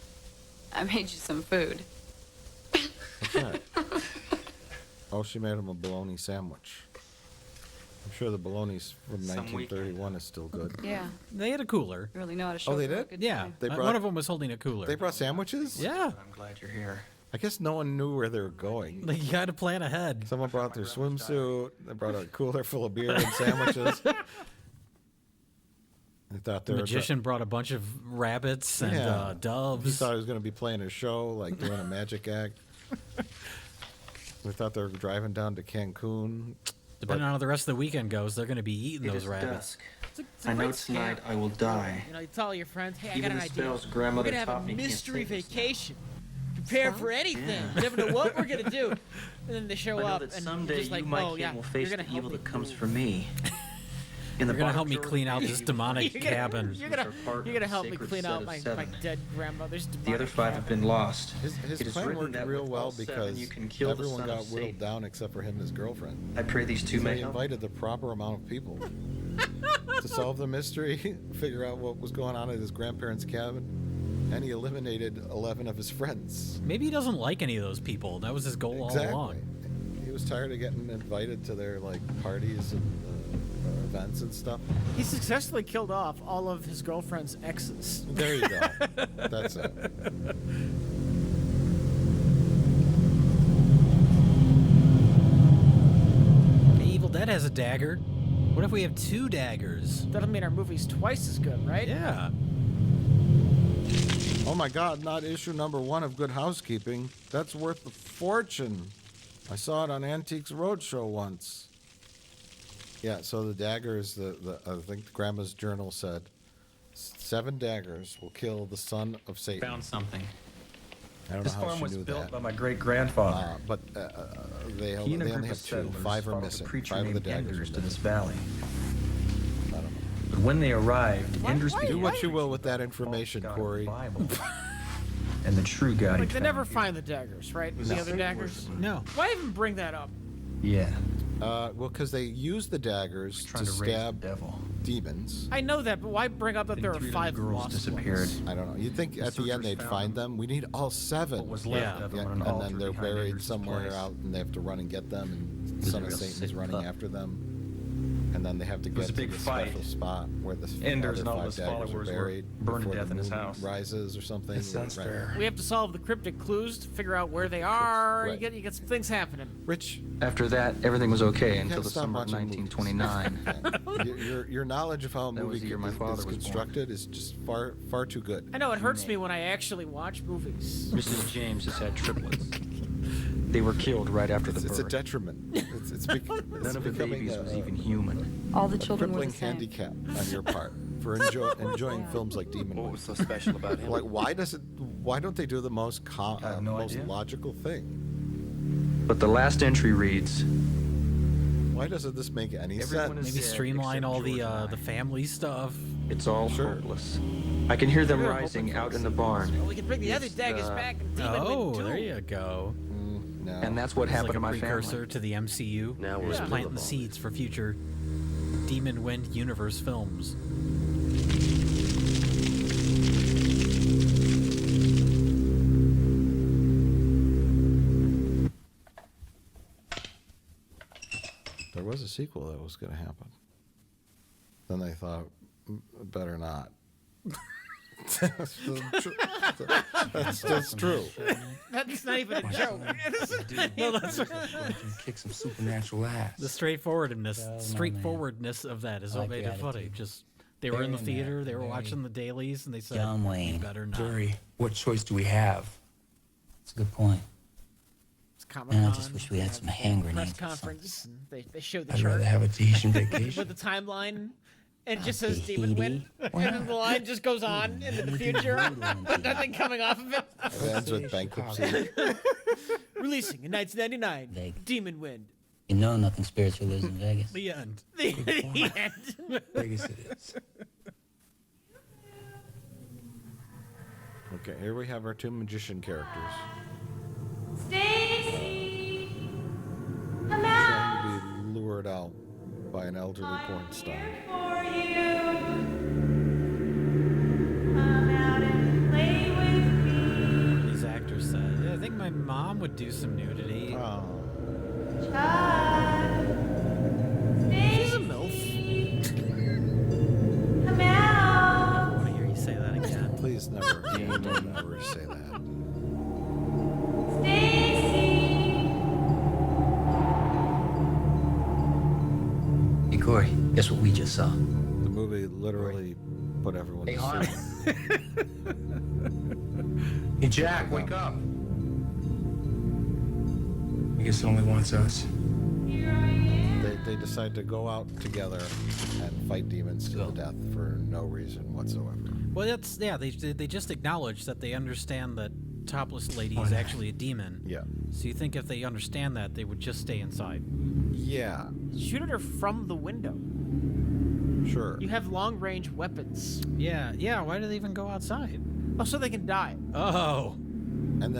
I made you some food. What's that? Oh, she made him a bologna sandwich. I'm sure the bologna's from Some 1931 is still good. Yeah, They had a cooler. you really know how to show Oh, they for a did? good Yeah, time. They one brought- of them was holding a cooler. They brought sandwiches? Yeah, I'm glad you're here. I guess no one knew where they were going. like, you had to plan ahead. Someone brought their swimsuit. They brought a cooler full of beer and sandwiches. They thought they The were magician brought a bunch of rabbits and Yeah. doves. He thought he was going to be playing a show, like doing a magic act. We thought they were driving down to Cancun. Depending on how the rest of the weekend goes, they're going to be eating It those is rabbits. dusk. It's a I know great tonight scam. I will die. You know, you tell all your friends, hey, I Even got an the idea. spells grandmother We're gonna have taught a me can't mystery save us now. vacation. Prepare for anything. You never know what we're gonna do. And then they show I know up, that and someday you're just like, you, my oh king, yeah, will face you're gonna the help evil me. that comes for me. In the You're gonna help bottom me drawer of clean the out cave, this demonic You're gonna- cabin. You're gonna, Which are part you're gonna of a help me sacred clean set out of my 7. dead grandmother's demonic The other 5 have been cabin. lost. His It is plan written worked that real with well all 7 because you can kill the everyone son got of whittled Satan. down except for him and his girlfriend. I pray these 2 So may he help. invited the proper amount of people to solve the mystery, figure out what was going on at his grandparents' cabin, and he eliminated 11 of his friends. Maybe he doesn't like any of those people. That was his goal all along. He was tired of getting invited to their like parties and events and stuff. He successfully killed off all of his girlfriend's exes. There you go. That's it. Hey, Evil Dead has a dagger. What if we have 2 daggers? That'll mean our movie's twice as good, right? Yeah. Oh my God! Not issue number 1 of Good Housekeeping. That's worth a fortune. I saw it on Antiques Roadshow once. Yeah, so the daggers, I think Grandma's journal said, 7 daggers will kill the son of Satan. Found something. I don't This know how farm she was knew built that. by my great-grandfather. But they He and a only group have of 2. settlers 5 are followed missing. a preacher 5 of the named daggers Enders are to this missing. valley. I don't know. But when they arrived, Enders Do began what you will with that information, God of Corey. the Bible and the true God. Like he they never found. find the daggers, right? No. The other daggers. No. Why even bring that up? Yeah, Well, because they use the daggers trying to to raise the stab devil. demons. I know that, but why bring up that Then there are 3 5 little girls lost disappeared. ones? I don't know. You'd think at the end searchers they'd found find them. We need all 7. What was left Yeah. of them Yeah, on an and altar then they're behind buried Enders' somewhere place. out, and they have to run and get them, and was a Son of real Satan is sick running pup. after them. And then they have to was get a to big the fight. special spot where the Enders other and all 5 his daggers are followers were buried burned to before death the in his moon house. rises or something. It sounds Right. fair. We have to solve the cryptic clues to figure out where they are. Right. You get some things happening. Rich, After that, everything was okay you until can't the stop summer of watching movies. 1929. your knowledge of how a That was movie the year my is father was born. constructed is just far too good. I know it hurts me when I actually watch movies. Mrs. James has had triplets. They were killed right after the It's a birth. detriment. It's None of the becoming babies was even human. All the a children were the crippling same. handicap on your part for enjoying films like Demon What Wing. was so special about him? Like, why don't they do the most I have no most idea. logical thing? But the last entry reads, Why doesn't this make any Everyone sense? is Maybe dead streamline except all George and I. the family stuff. It's all Sure. hopeless. I can hear them Sure, rising hopeless. out in the barn. Well, we can bring the other It's daggers the- back and Demon Oh, Wing too. there you go. No. And that's what It's happened like to a my precursor family. to the MCU. Now we're Just in the planting the middle of seeds for future Demon Wind universe films. There was a sequel that was going to happen. Then they thought, better not. That's just true. That's not even a joke. No, that's Kick some supernatural ass. the straightforwardness of that is what made it funny. Just they were in the theater, they were watching the dailies, and they said, John "You Wayne. better not." Jury, what choice do we have? That's a good point. It's Comic-Con. Man, I just wish we had some hand press grenades. conference. And they show the I'd chart rather have a Tahitian vacation. with the timeline, and it just says Demon Wind, and then the line just goes on into the future, with nothing coming off of it. It ends with bankruptcy. Releasing in 1999, Vegas. Demon Wind. You know nothing spiritual lives in Vegas. The end. The end. Vegas it is. Okay, here we have our two magician characters. Stacy! Come Trying to be lured out by an elderly porn star. for you. Come out and play with me. These actors said, "Yeah, I think my mom would do some nudity." Oh. She's a MILF. Come out. I want to hear you say that again. Please never, don't ever say that. Hey, Corey, guess what we just saw? The movie literally put everyone to sleep. Hey, Jack, wake up. I guess it only wants us. They decide to go out together and fight demons to the death for no reason whatsoever. Well, that's they just acknowledge that they understand that topless lady is actually a demon. Yeah. So you think if they understand that, they would just stay inside? Yeah. Shoot at her from the window. Sure. You have long-range weapons. Yeah. Why do they even go outside? Oh, so they can die. Oh. And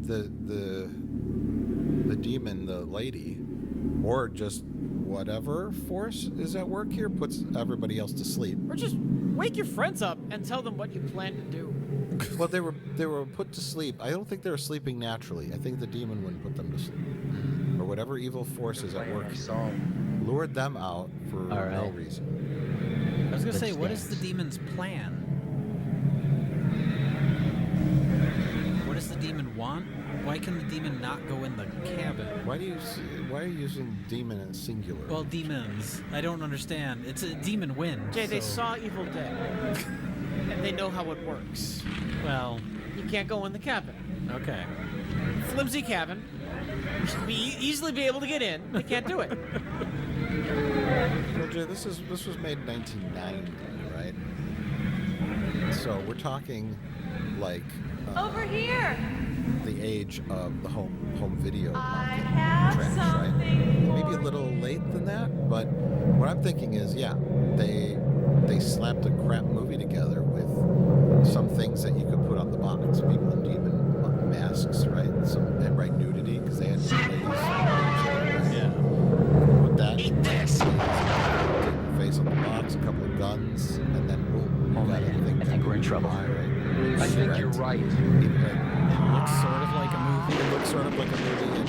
the demon, the lady, or just whatever force is at work here, puts everybody else to sleep. Or just wake your friends up and tell them what you plan to do. Well, they were put to sleep. I don't think they were sleeping naturally. I think the demon wouldn't put them to sleep, or whatever evil force is at work here, lured them out for no reason. I was gonna say, what is the demon's plan? What does the demon want? Why can the demon not go in the cabin? Why are you using demon in singular? Well, demons. I don't understand. It's a demon wind. Jay, they so- saw Evil Dead. And they know how it works. Well, you can't go in the cabin. Okay. Flimsy cabin. You should easily be able to get in. They can't do it. Well, Jay, this was made in 1990, right? So we're talking like Over here. the age of the home video I market have trends, right? something Maybe a little late than that, but what I'm thinking is, yeah, they slapped a crap movie together with some things that you could put on the box, people in demon masks, right? And right nudity because they had ladies. Yeah. With that, eat this. Face on the box, a couple of guns, and then boom, you got anything. I think we're in trouble. Right? I think you're right. It looks sort of like a movie. It looks sort of like a movie. And,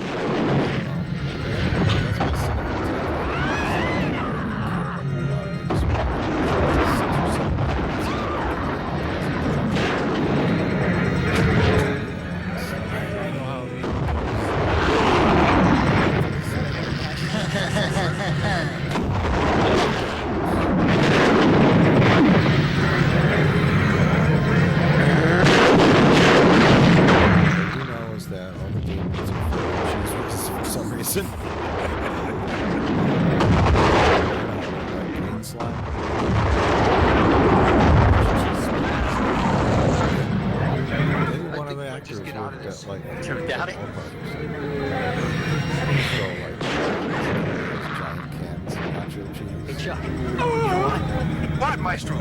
that's my cynical What, Maestro?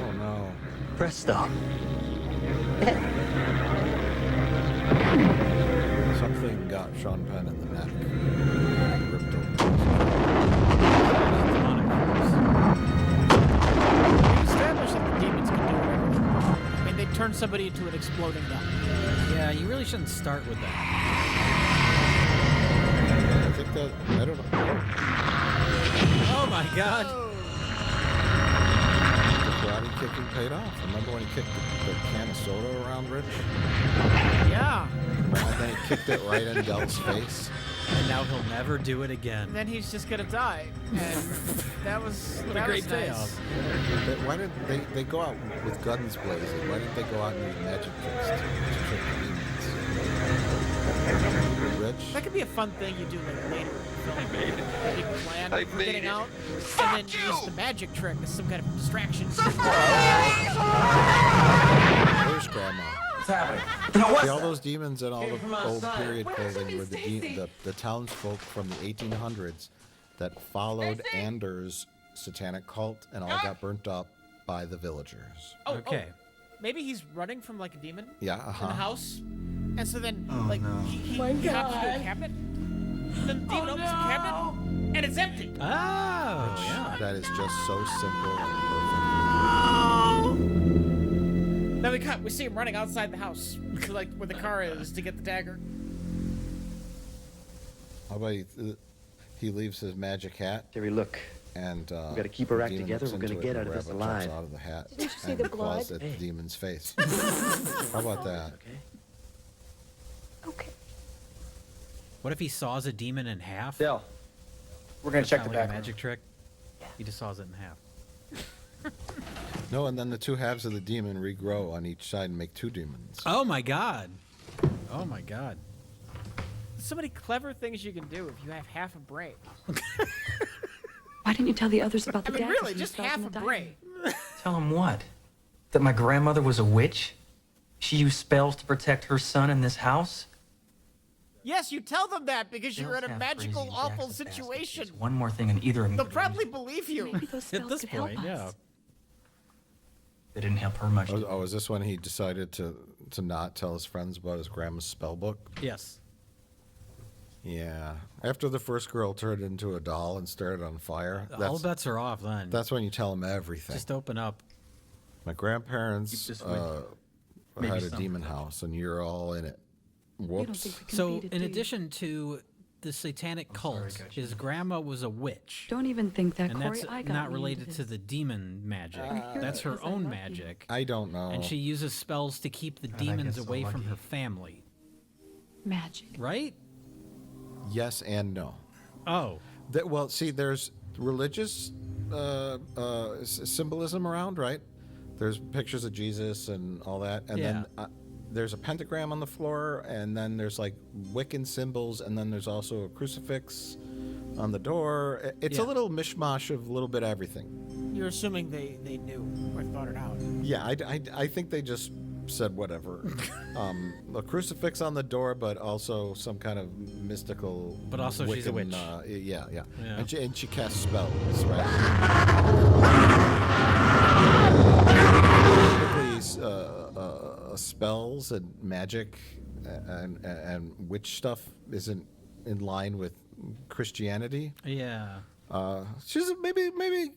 Oh no. Presto. Something got Sean Penn in the neck. Ripped open. They established that the demons can do whatever they want. I mean, they turn somebody into an exploding gun. Yeah, you really shouldn't start with that. I think that, I don't know. Oh my god. kicking paid off. Remember when he kicked the can of soda around Rich? Yeah. And then he kicked it right in Del's face. And now he'll never do it again. And then he's just gonna die. And that was What a that great was nice. payoff. Why didn't they go out with guns blazing? Why didn't they go out and use magic tricks to trick the demons? Rich? That could be a fun thing you do like later in the film. A big plan for getting out, and then use the magic trick as some kind of distraction. Where's Grandma? What's happening? See, all those demons and all the old period clothing were the townsfolk from the 1800s that followed Anders' satanic cult and all got burnt up by the villagers. Okay. Maybe he's running from like a demon Yeah, in the house, and so then Oh, like no. he hops into a cabinet, and then the demon opens the cabinet, and it's empty. Oh, yeah. That is just so simple and perfect. Then we see him running outside the house, to like where the car is, to get the dagger. How about he leaves his magic hat? Terry, look. And We gotta keep our act demon together. looks We're gonna into it get and out of this the rabbit jumps alive. out of the hat Didn't you see and the claws blood? at the demon's face. How about that? Okay. What if he saws a demon in half? Del, we're gonna check the Kinda like back. a magic trick. He just saws it in half. No, and then the two halves of the demon regrow on each side and make two demons. Oh my god. Oh my god. So many clever things you can do if you have half a brain. Why didn't you tell the others about I the mean, daggers really, and the just spells half in a the brain. Tell him what? That my grandmother was a witch? She used spells to protect her son in this house? Yes, you tell them that because you're in Bill's a half magical, crazy and awful Jack's a bastard. situation. There's one more thing and either of them They'll could probably believe you. Maybe those At spells this could help point, us. yeah. They didn't help her much. Oh, is this when he decided to not tell his friends about his grandma's spell book? Yes. Yeah. After the first girl turned into a doll and started on fire, All bets are off then. that's when you tell them everything. Just open up. My grandparents Keep this way. Maybe had a something. demon house, and you're all in it. Whoops. So, in addition to the satanic cult, his grandma was a witch. Don't even think that, And Corey. that's I got not me related into to this. the demon magic. here That's her because I own love you. magic. I don't know. And she uses spells to keep the I demons get so away from lucky. her family. Magic. Right? Yes and no. Oh. Well, see, there's religious symbolism around, right? There's pictures of Jesus and all that, and then there's a pentagram on the floor, and then there's like Wiccan symbols, and then there's also a crucifix on the door. It's a little mishmash of a little bit of everything. You're assuming they knew or thought it out. Yeah, I think they just said whatever. A crucifix on the door, but also some kind of mystical. But also she's a Wiccan, witch. Yeah. Yeah. And she casts spells, right? Typically, spells and magic and witch stuff isn't in line with Christianity. Yeah. She's maybe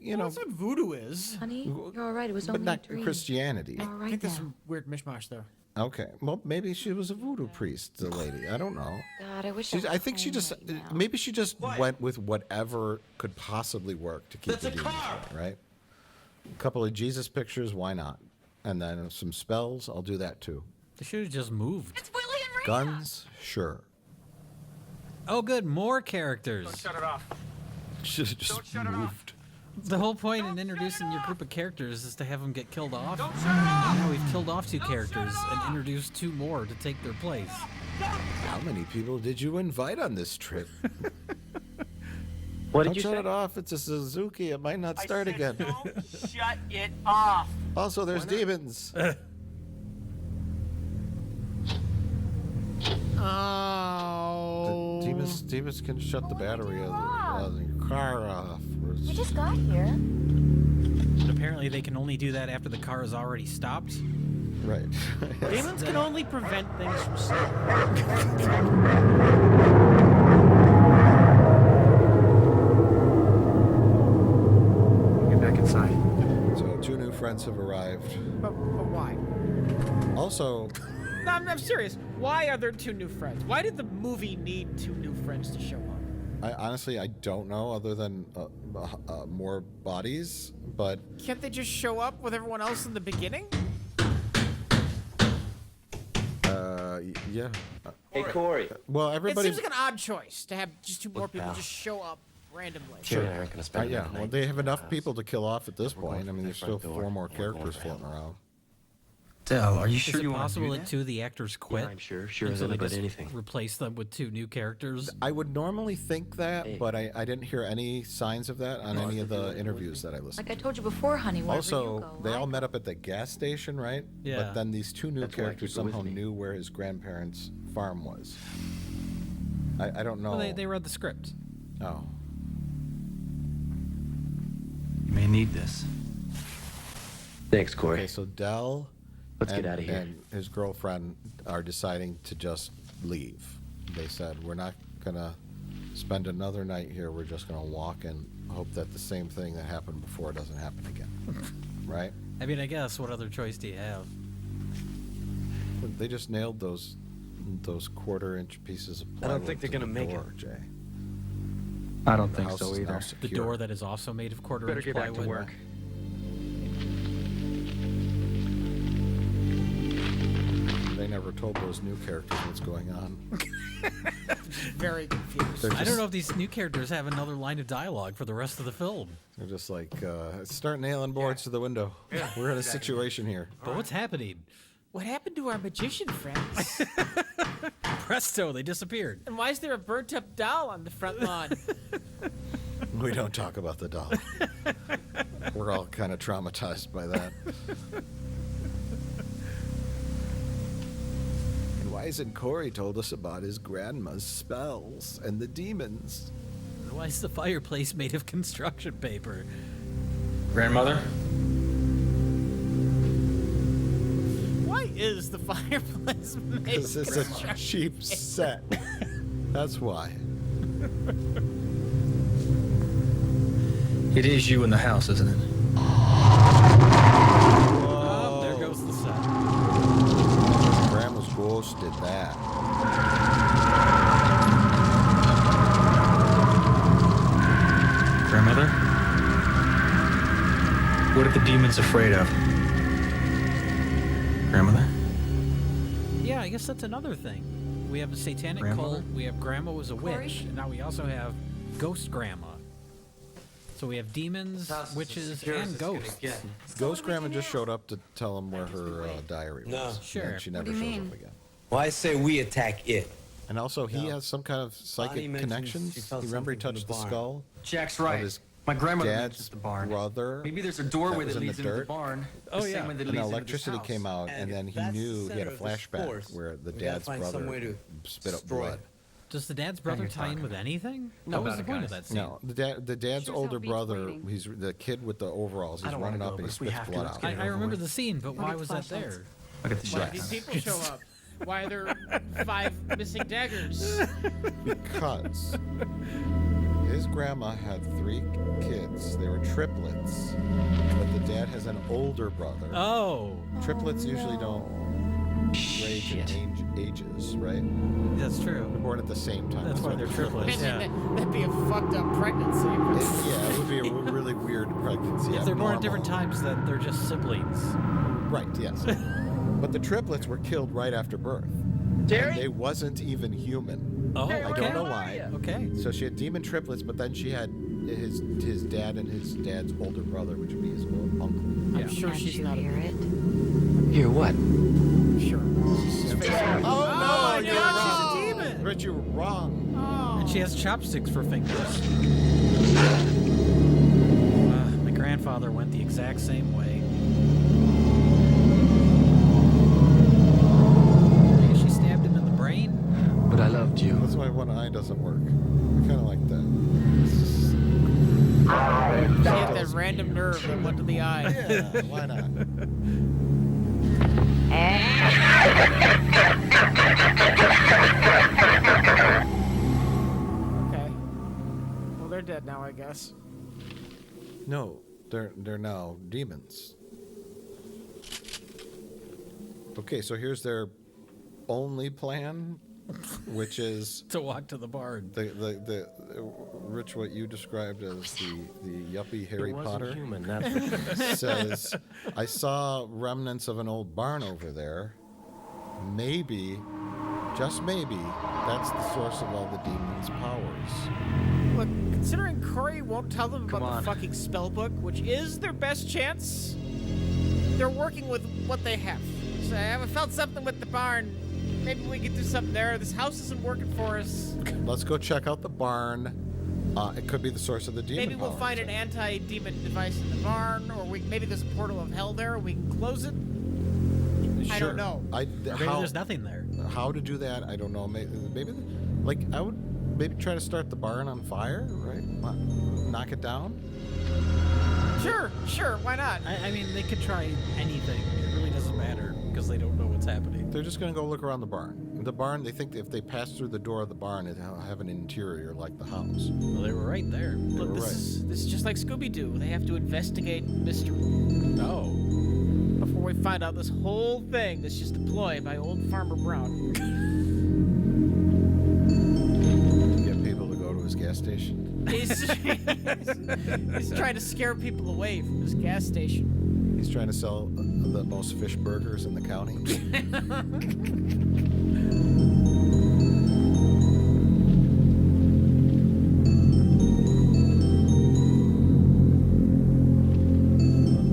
you know, That's what voodoo is. Honey, you're all right. It was but only a not dream. Christianity. All I right think there's now. some weird mishmash there. Okay, well, maybe she was a voodoo priest, the lady. I don't know. God, I wish I think she just maybe she just went with whatever could possibly work to keep the demons away, right? A couple of Jesus pictures, why not? And then some spells, I'll do that too. They should have just moved. Guns, sure. Oh, good. More characters. Shut it off. Should have just moved. The whole point in introducing your group of characters is to have them get killed off. Don't shut it off. Now we've killed off 2 characters and introduced 2 more to take their place. How many people did you invite on this trip? What Don't did you shut say? it off. It's a Suzuki. It might not start again. Don't shut it off. Also, there's demons. Oh. Demons can shut the battery of your car off. We just got here. But apparently they can only do that after the car is already stopped. Right. Demons can only prevent things from stopping. Get back inside. So 2 new friends have arrived. But why? Also, No, I'm serious. Why are there 2 new friends? Why did the movie need 2 new friends to show up? I honestly, I don't know, other than more bodies, but Can't they just show up with everyone else in the beginning? yeah. Hey, Corey. Well, It everybody. seems like an odd choice to have just two more Look, people pal. just show up randomly. Sure. I aren't gonna spend Yeah, another well, night they have in enough the people house. to kill off at this We're going point. I through mean, the there's still front door. 4 more We're going characters for floating Helen. around. Del, are you Is sure it you want to possible do that that? 2 of the actors quit? Yeah, I'm sure. Sure and as so they anybody just anything. replace them with 2 new characters? I would normally think that, Hey. but I didn't hear any signs of that on any of the interviews that I listened Like I to. told you before, honey, wherever you Also, go, they I all go. met up at the gas station, right? Yeah. But then these 2 new That's why I characters keep it with somehow me. knew where his grandparents' farm was. I don't know. Well, they read the script. Oh. You may need this. Thanks, Corey. Okay, so Dell Let's get outta here. and his girlfriend are deciding to just leave. They said, we're not going to spend another night here. We're just going to walk and hope that the same thing that happened before doesn't happen again. Right? I mean, I guess, what other choice do you have? They just nailed those 1/4-inch pieces of I plywood. don't think they're to gonna the make door, it. Jay. I don't The think house so is now either. The secure. door that is also made of Better quarter-inch get back to plywood? work. They never told those new characters what's going on. Very confused. They're I don't just- know if these new characters have another line of dialogue for the rest of the film. They're just like, start nailing boards to the window. We're in a situation here. But what's happening? What happened to our magician friends? Presto, they disappeared. And why is there a burnt up doll on the front lawn? We don't talk about the doll. We're all kind of traumatized by that. And why isn't Corey told us about his grandma's spells and the demons? Why is the fireplace made of construction paper? Grandmother? Why is the fireplace made Because of it's a construction cheap paper? set. That's why. It is you in the house, isn't it? Oh, there goes the set. Grandma's ghost did that. Grandmother? What are the demons afraid of? Grandmother? Yeah, I guess that's another thing. We have a satanic Grandmother? cult, we have Grandma was a Corey? witch, and now we also have Ghost Grandma. So we have demons, witches, and ghosts. Ghost Grandma just showed up to tell him where her diary was. No. Sure. And she What never do you shows mean? up again. Well, I say we attack it. And also, he has some kind of psychic mentions connections. she felt You remember he something from touched the the barn. skull Jack's of right. his My grandmother dad's mentions the barn. brother. Maybe there's a that doorway was that in the leads into the dirt. barn. Oh, the yeah. same way that And leads into this electricity house. came out, And and if then he that's the knew he had a center of this flashback force, where the we gotta dad's find some brother way to spit up destroy blood. it. Does the dad's brother you're tie in talking. with anything? No, What was about the it, point of guys. that scene? No, the dad's Shows how older beats brother, waiting. he's the kid with the overalls. He's don't running wanna up go, and he but if we spits have to, blood let's out. get it I over remember with. the scene, but We'll why get was that flashlights. there? Look at the Why shots. did these people show up? Why are there 5 missing daggers? Because his grandma had 3 kids. They were triplets, but the dad has an older brother. Oh, Triplets usually don't rage in ages, right? that's They're true. born at the same time. That's why they're triplets. Man, Yeah. that'd be a fucked up pregnancy. Yeah, it would be a really weird pregnancy. If they're born at different abnormal. times, then they're just siblings. Right, yes. But the triplets were killed right after birth. Jerry? And they wasn't even human. Oh, I okay. don't know why. Okay. So she had demon triplets, but then she had his dad and his dad's older brother, which would be his uncle. I'm sure Can't she's you not. hear it? Hear what? Sure. She's facing. Oh, Oh, no, you're God, wrong. she's a demon. Rich, you were wrong. And she has chopsticks for fingers. My grandfather went the exact same way. I guess she stabbed him in the brain. But I loved you. That's why one eye doesn't work. I kind of like that. She had that random nerve that went to the eye. Yeah, why not? Okay. Well, they're dead now, I guess. No, they're now demons. Okay, so here's their only plan which is to walk to the barn. The Rich, what you described as the yuppie Harry Potter human, that's says, I saw remnants of an old barn over there. Maybe, just maybe, that's the source of all the demons' powers. Look, considering Corey won't tell them Come about on. the fucking spell book, which is their best chance, they're working with what they have. So I haven't felt something with the barn. Maybe we could do something there. This house isn't working for us. Let's go check out the barn. It could be the source of the demon Maybe we'll powers. find an anti-demon device in the barn, or maybe there's a portal of hell there. We can close it. I Sure. don't know. Or maybe there's nothing there. How to do that, I don't know. Maybe like, I would maybe try to start the barn on fire, right? Knock it down? Sure, why not? I mean, they could try anything. It really doesn't matter because they don't know what's happening. They're just going to go look around the barn. The barn, they think if they pass through the door of the barn, it'll have an interior like the house. Well, they were right there. Look, were this is just like Scooby-Doo. They have to investigate mystery. No. Before we find out this whole thing that's just a ploy by old Farmer Brown. Get people to go to his gas station. He's trying to scare people away from his gas station. He's trying to sell the most fish burgers in the county.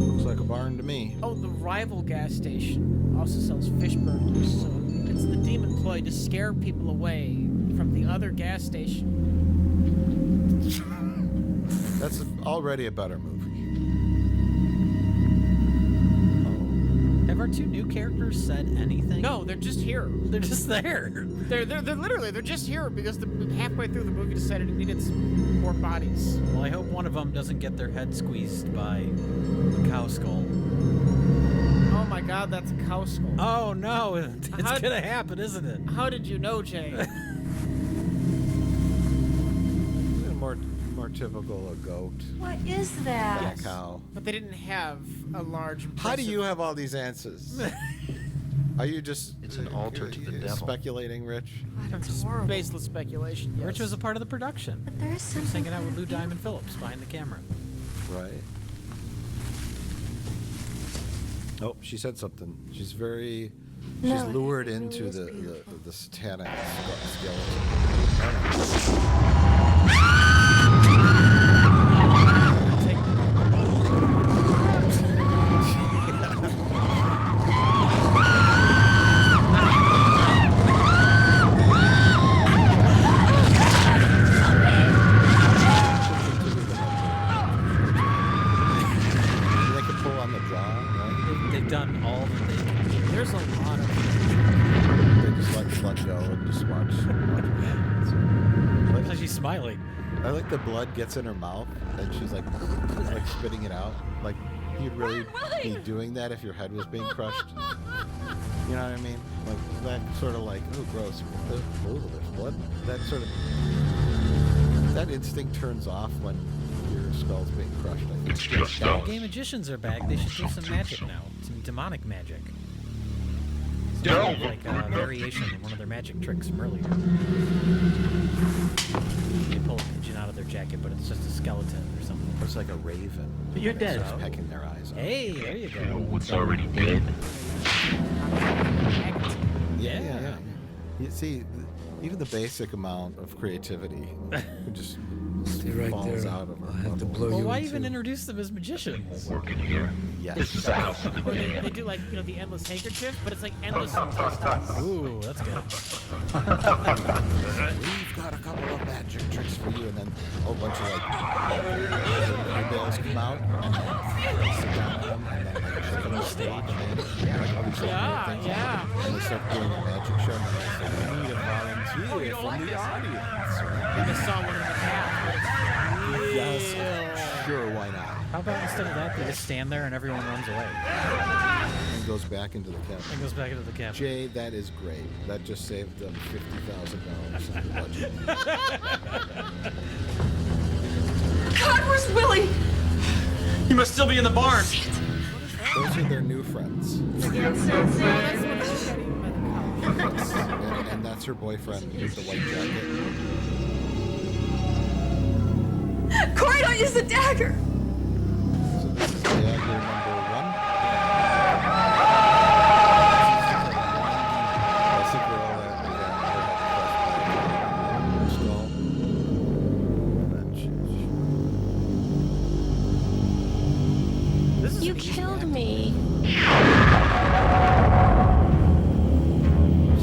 Looks like a barn to me. Oh, the rival gas station also sells fish burgers, so it's the demon ploy to scare people away from the other gas station. That's already a better movie. Have our two new characters said anything? No, they're just here. They're just there. They're literally, they're just here because halfway through the movie decided it needed some more bodies. Well, I hope one of them doesn't get their head squeezed by a cow skull. Oh my god, that's a cow skull. Oh no, it's gonna happen, isn't it? How did you know, Jay? More typical a goat What is than that? a cow. But they didn't have a large. How do you have all these answers? Are you just It's an altar to the devil. speculating, Rich? That's horrible. Baseless speculation. Yes. Rich was a part of the production. But there is He was something hanging out with Lou kind of Diamond Phillips behind the camera. Right. Oh, she said something. She's very. She's No, lured it really into is the beautiful. satanic skeleton. They can pull on the jaw, right? They've done all that they can do. There's a lot of. They just let the blood go and just watch what happens. Looks like she's smiling. I like the blood gets in her mouth and she's like spitting it out. Like you'd really be doing that if your head was being crushed. You know what I mean? Like that sort of like, ooh, gross. Ooh, there's blood. That sort of that instinct turns off when your skull's being crushed. I think. Now, gay magicians are back. They should do some magic now. Some demonic magic. Some like a variation in one of their magic tricks from earlier. They pull a pigeon out of their jacket, but it's just a skeleton or something. It's like a raven. But you're dead. It's pecking their eyes out. Hey, there you go. What's already dead? Yeah. You see, even the basic amount of creativity just falls out of our Well, why even introduce them as magicians? Working here. Yes. This is the house of the Or dead. they do like, you know, the endless handkerchief, but it's like endless intestines. Ooh, that's good. We've got a couple of magic tricks for you, and then a whole bunch of like bears come out, and then they sit down on them, and then like chicken on stage, and then like all these like, weird things, yeah. and they start doing a magic show, and they're like, we need a volunteer from the audience. I just saw one in the past. Yes, sure, why not? How about instead of that, they just stand there and everyone runs away? And goes back into the cabin. And goes back into the cabin. Jay, that is great. That just saved them $50,000 in the budget. God, where's Willie? He must still be in the barn. Those are their new friends. That's what they're getting by the couch. And that's her boyfriend with the white jacket. Corey, don't use the dagger! So this is dagger number 1. That's a girl that skull. And then This is You an easy killed one. me.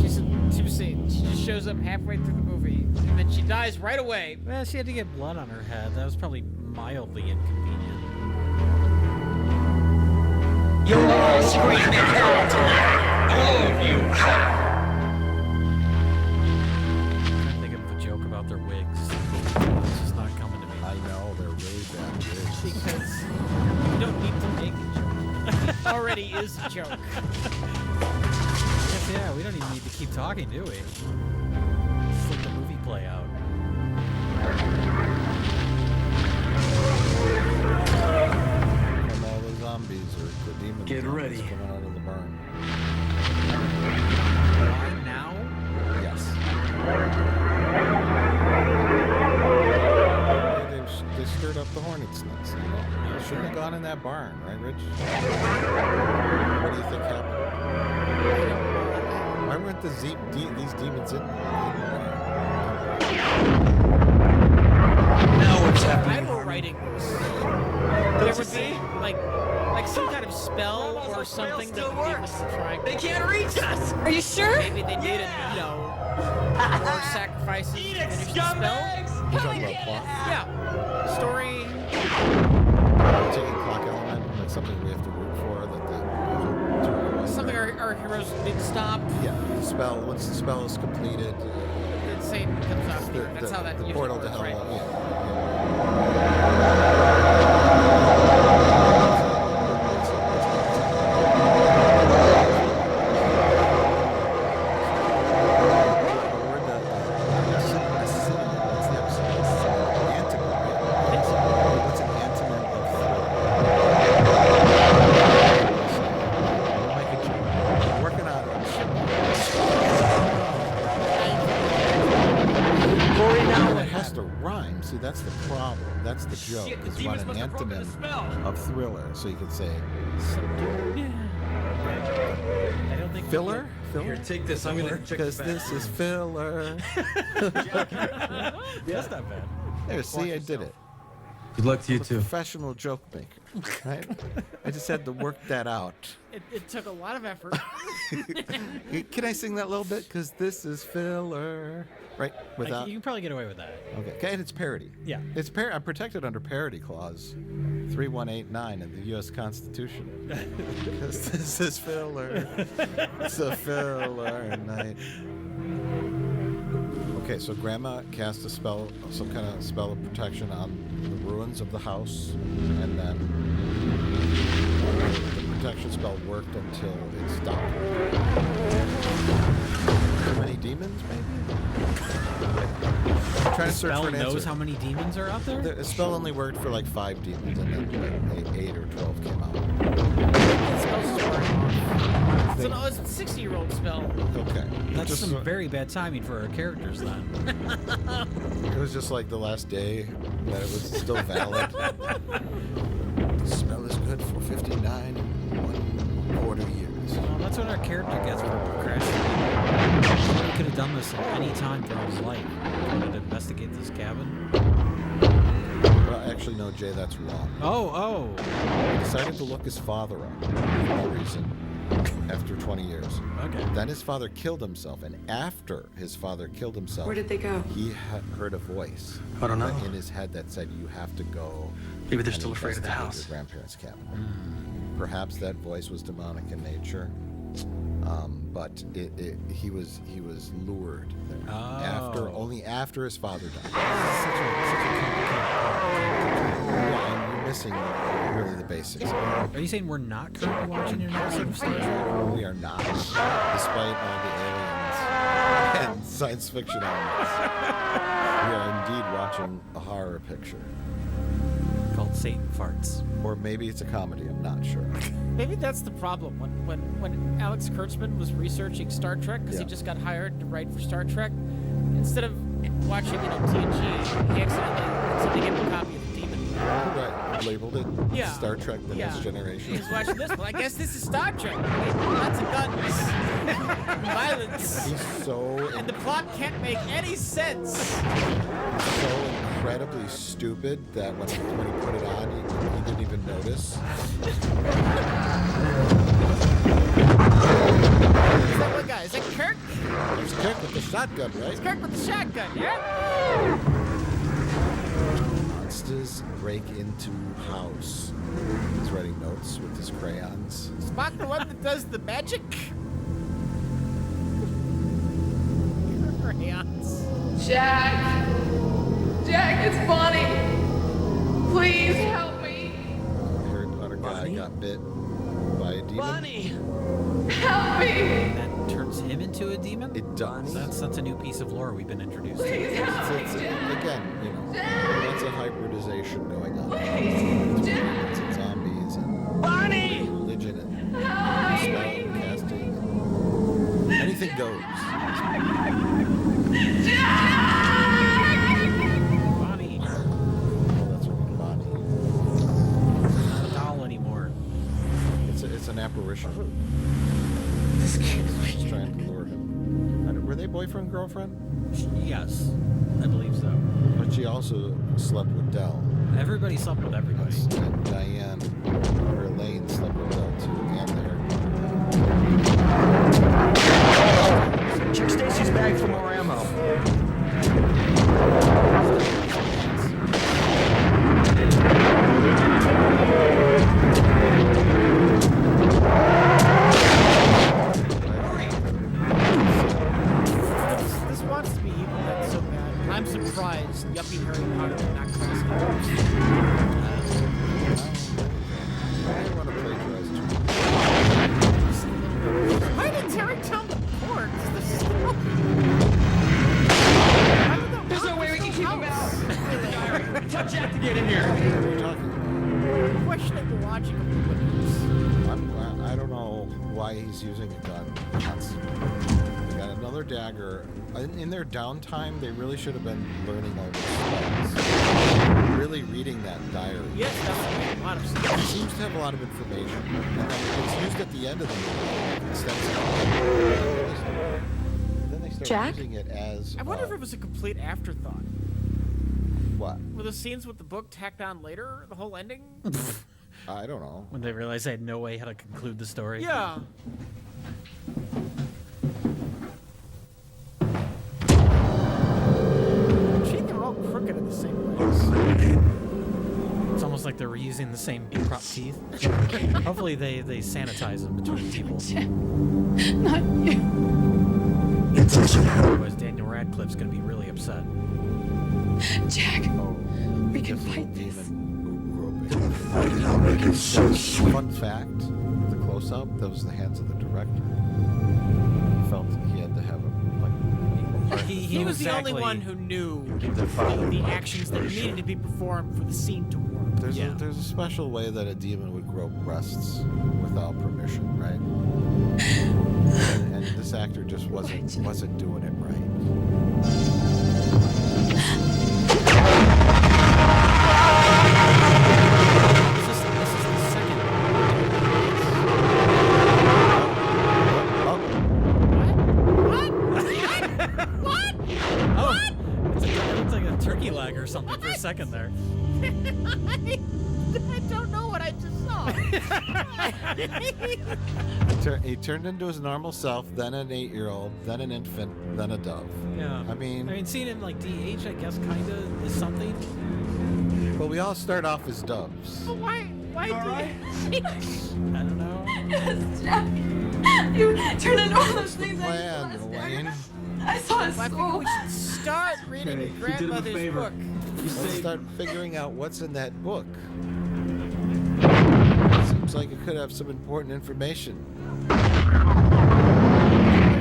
She's in 2 scenes. She just shows up halfway through the movie, and then she dies right away. Well, she had to get blood on her head. That was probably mildly inconvenient. You're all screaming hell tonight. All of you. I'm trying to think of a joke about their wigs. It's just not coming to me. I know, they're really bad wigs. Because you don't need to make a joke. Already is a joke. Yes, yeah, we don't even need to keep talking, do we? Just let the movie play out. And all the zombies or the demons Get ready. coming out of the barn. Why now? Yes. They stirred up the hornet's nest, you know? They shouldn't have gone in that barn, right, Rich? What do you think happened? Why weren't these demons in? Now what's If I happening? were writing this, there would be like some kind of spell or something that the demons were trying. They can't reach us. Are you sure? Maybe they needed, more sacrifices to finish the spell. You talking about plot? Yeah. Story. Taking clock element, like something we have to root for, Something our heroes need to stop. Yeah, the spell. Once the spell is completed, Then Satan comes out here. That's how that the usually portal works, to hell. right? See, that's the problem. That's the joke. Shit, the Is you want demons an must have broken the spell. antonym of thriller, so you could say I don't think filler. Here, take this. I'm gonna check Because the this is filler. That's not bad. There, see, I did it. Good luck to you I'm a too. professional joke maker, right? I just had to work that out. It took a lot of effort. Can I sing that a little bit? Because this is filler, right? Without. You can probably get away with that. Okay, and it's parody. Yeah. It's I'm protected under parody clause 3189 in the U.S. Constitution. Because this is filler. It's a filler night. Okay, so Grandma cast a spell, some kind of spell of protection on the ruins of the house, and then the protection spell worked until it stopped. Too many demons, maybe? I'm trying to search Spell for an answer. knows how many demons are out there? The spell only worked for like 5 demons, and then like 8 or 12 came out. It's a 60-year-old spell. Okay. That's Just some so- very bad timing for our characters then. It was just like the last day that it was still valid. The spell is good for 59 and 1/4 years. Well, that's what our character gets for procrastinating. He could have done this at any time throughout his life. He wanted to investigate this cabin. Well, actually, no, Jay, that's wrong. Oh. He decided to look his father up for no reason after 20 years. Okay. Then his father killed himself, and after his father killed himself, Where did they go? he heard a voice I don't know. in his head that said, "You have to go." Maybe they're and still afraid of the investigate house. Your grandparents' cabin. Perhaps that voice was demonic in nature, but he was lured there only after his father died. Yeah, and you're missing really the basics. Are you saying we're not currently watching an episode of Star Trek? We are not, despite all the aliens and science fiction elements. We are indeed watching a horror picture. Called called Satan Farts. Or maybe it's a comedy. I'm not sure. Maybe that's the problem. When Alex Kurtzman was researching Star Trek, because he just got hired to write for Star Trek, instead of watching TNG, he accidentally gave him a copy of The Demon. Right, labeled it Star Trek: The Next Generation. He's watching this one. I guess this is Star Trek. Lots of guns, violence. He's so... And the plot can't make any sense. So incredibly stupid that when he put it on, he didn't even notice. Is that what guy? Is that Kirk? It's Kirk with the shotgun, right? It's Kirk with the shotgun, yeah? Monsters break into house. He's writing notes with his crayons. Spock the one that does the magic? Crayons. Jack! Jack, it's Bonnie! Please help me! I heard about a guy got bit by a demon. Bonnie! Help me! That turns him into a demon? It does. That's a new piece of lore we've been introduced to. Please help me, Jack! Again, lots of hybridization going on. Please, Jack! It's zombies and Bonnie! religion and Help spell me! casting. Anything goes. Bonnie! Oh, that's right, Bonnie. Not a doll anymore. It's an apparition. She's trying to lure him. Were they boyfriend girlfriend? Yes, I believe so. But she also slept with Dell. Everybody slept with everybody. And Diane, or Elaine, slept with Dell too, and their. Check Stacy's bag for more ammo. This wants to be evil, that's so bad. I'm surprised yuppie Harry Potter did not call us I didn't want to plagiarize too much. Why did Terry tell the court? There's no way we can keep him out! Tell Jack to get in here. What are you talking about? Questioning the logic of the witness. I don't know why he's using a gun constantly. They got another dagger. In their downtime, they really should have been learning all these spells. Really reading that diary. Yes, that would make a lot of sense. It seems to have a lot of information. And then it's used at the end of the movie extensively. Then they start Jack? using it as... I wonder if it was a complete afterthought. What? Were the scenes with the book tacked on later? The whole ending? I don't know. When they realized they had no way how to conclude the story. Yeah. Gee, they're all crooked in the same ways. It's almost like they're reusing the same prop teeth. Hopefully they sanitize them between people. Not you. Otherwise Daniel Radcliffe's gonna be really upset. Jack, Oh, we can this little fight this. demon groping. Fun fact, the close-up, that was the hands of the director. He felt he had to have a, He was the only one who knew the actions that needed to be performed for the scene to work. There's a special way that a demon would grope breasts without permission, right? And this actor just wasn't doing it right. This is the second. What? Oh, it looks like a turkey leg or something for a second there. I don't know what I just saw. He turned into his normal self, then an 8-year-old, then an infant, then a dove. Yeah. I mean, seeing him like DH, I guess, kinda is something. but we all start off as doves. Why do I don't know. Jack, you turned into all those things I Plan, Elaine. I saw his I think soul. we should start reading Hey, your you did him a grandmother's favor. book. Let's start figuring out what's in that book. Seems like it could have some important information. I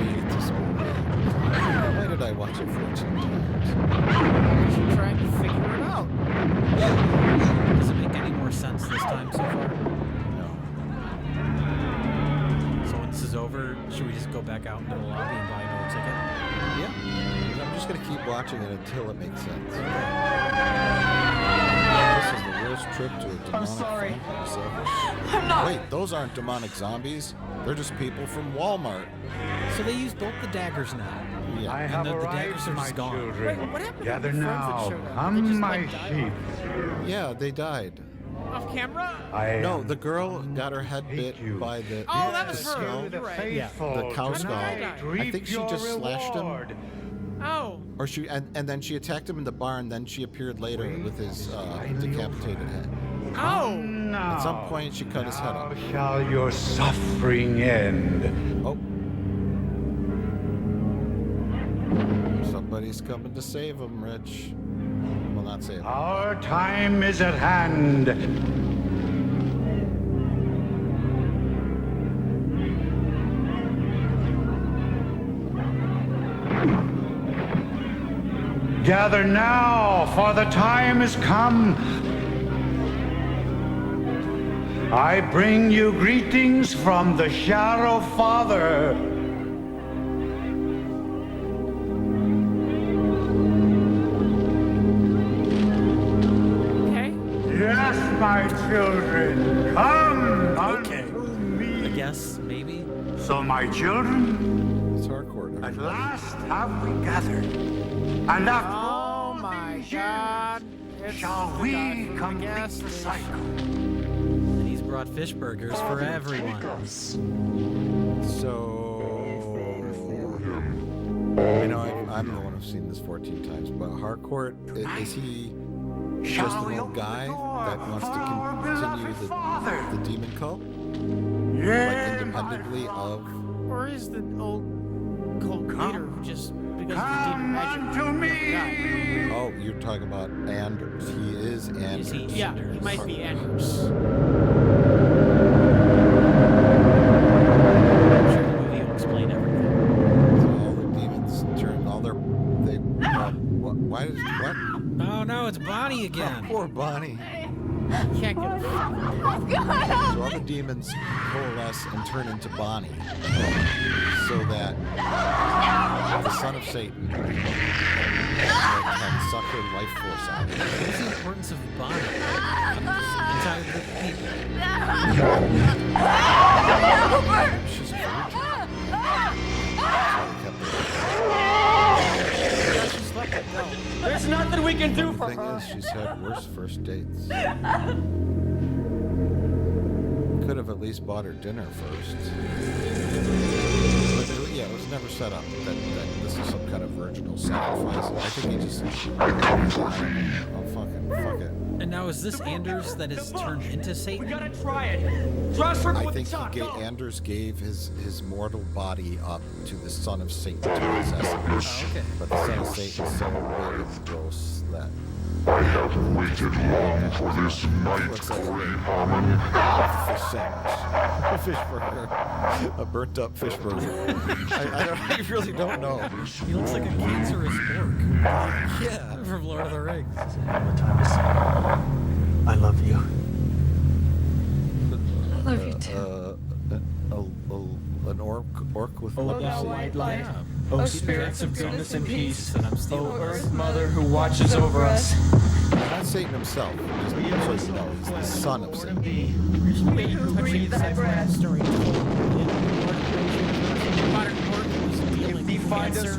hate this movie. Why did I watch it 14 times? We should try to figure it out. Doesn't make any over, should we just go back out into the lobby and buy another ticket? Yeah. I'm just gonna keep watching it until it makes sense. This is the worst trip to a demonic franchise ever. I'm not. Wait, those aren't demonic zombies. They're just people from Walmart. So they use both the daggers now. Yeah. I And have the arrived, daggers are my just gone. children. Wait, what happened to Gather the friends that now. showed up? They Come, just, my like, died sheep. Yeah, they died. Off camera? No, the girl got her head bit by the Oh, that was the her. skull. You're right. Yeah. The cow skull. died. I think she just slashed him. Oh. Or she and then she attacked him in the barn. Then she appeared later with his decapitated head. Oh. At some point, she cut his head off. How shall your suffering end? Oh. Somebody's coming to save him, Rich. Well, not save him. Our time is at hand. Gather now, for the time is come. I bring you greetings from the Shadow Father. Okay. Yes, my children, come Okay. unto me. I guess, maybe. So, my children, It's hardcore. at last have we gathered, and after Oh all my these God. years, It's shall the we God thing, I complete guess. the cycle. And he's brought fish burgers for everyone. So I know I'm the one who's seen this 14 times, but Harcourt, is he just an old guy that wants to continue the demon cult? Like independently of... Or is the old cult leader who just, because of the demon magic, to me. Oh, you're talking about Anders. He is Anders. Is he Yeah, Anders? he might be Anders. I'm sure the movie will explain everything. So all the demons turn all their... Why did... What? Oh no, it's Bonnie again. Poor Bonnie. Can't get it. So all the demons coalesce and turn into Bonnie, so that the son of Satan can suck her life force out. What is the importance of Bonnie? Entire group of people. She's a virgin. That's why they kept her. There's nothing we can do The for thing her. is, she's had worse first dates. Could have at least bought her dinner first. But yeah, it was never set up that this is some kind of virginal sacrifice. I think he just... Oh, fuck it. And now is this Anders that is turned into Satan? We gotta try it. Trust her I with think the Anders gave his mortal body up to the son of Satan to possess him. Oh, okay. But the son of Satan is so big and gross that... I have waited long for this night, Looks like Green Harmon. a fish sandwich. A fish burger. A burnt up fish burger. I really don't know. He looks like a cancerous orc. Yeah. From Lord of the Rings. I love you. I love you too. An orc with thou leprosy. white light. Yeah. O spirits of goodness and peace. And I'm stealing O this. Earth Mother who watches over us. Not Satan himself, just so you know, he's the son of Satan. Wait, touching the sad story told in modern work was dealing with cancer.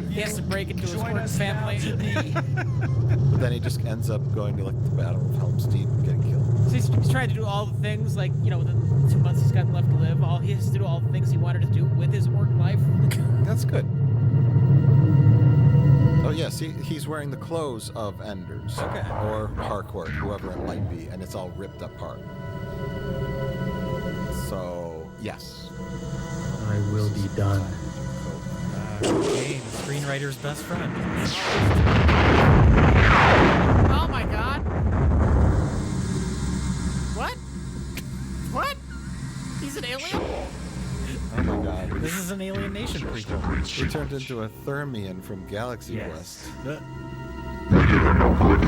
He has to break into his work family. But then he just ends up going to like the Battle of Helm's Deep and getting killed. So he's trying to do all the things, like, you know, the 2 months he's got left to live. He has to do all the things he wanted to do with his work life. That's good. Oh yes, he's wearing the clothes of Anders. Okay. Or Harcourt, whoever it might be, and it's all ripped apart. So, yes. I will be done. Okay, the screenwriter's best friend. Oh my God! What? What? He's an alien? Oh my god. This is an Alien Nation prequel. He turned into a Thermian from Galaxy Quest. They did her no good.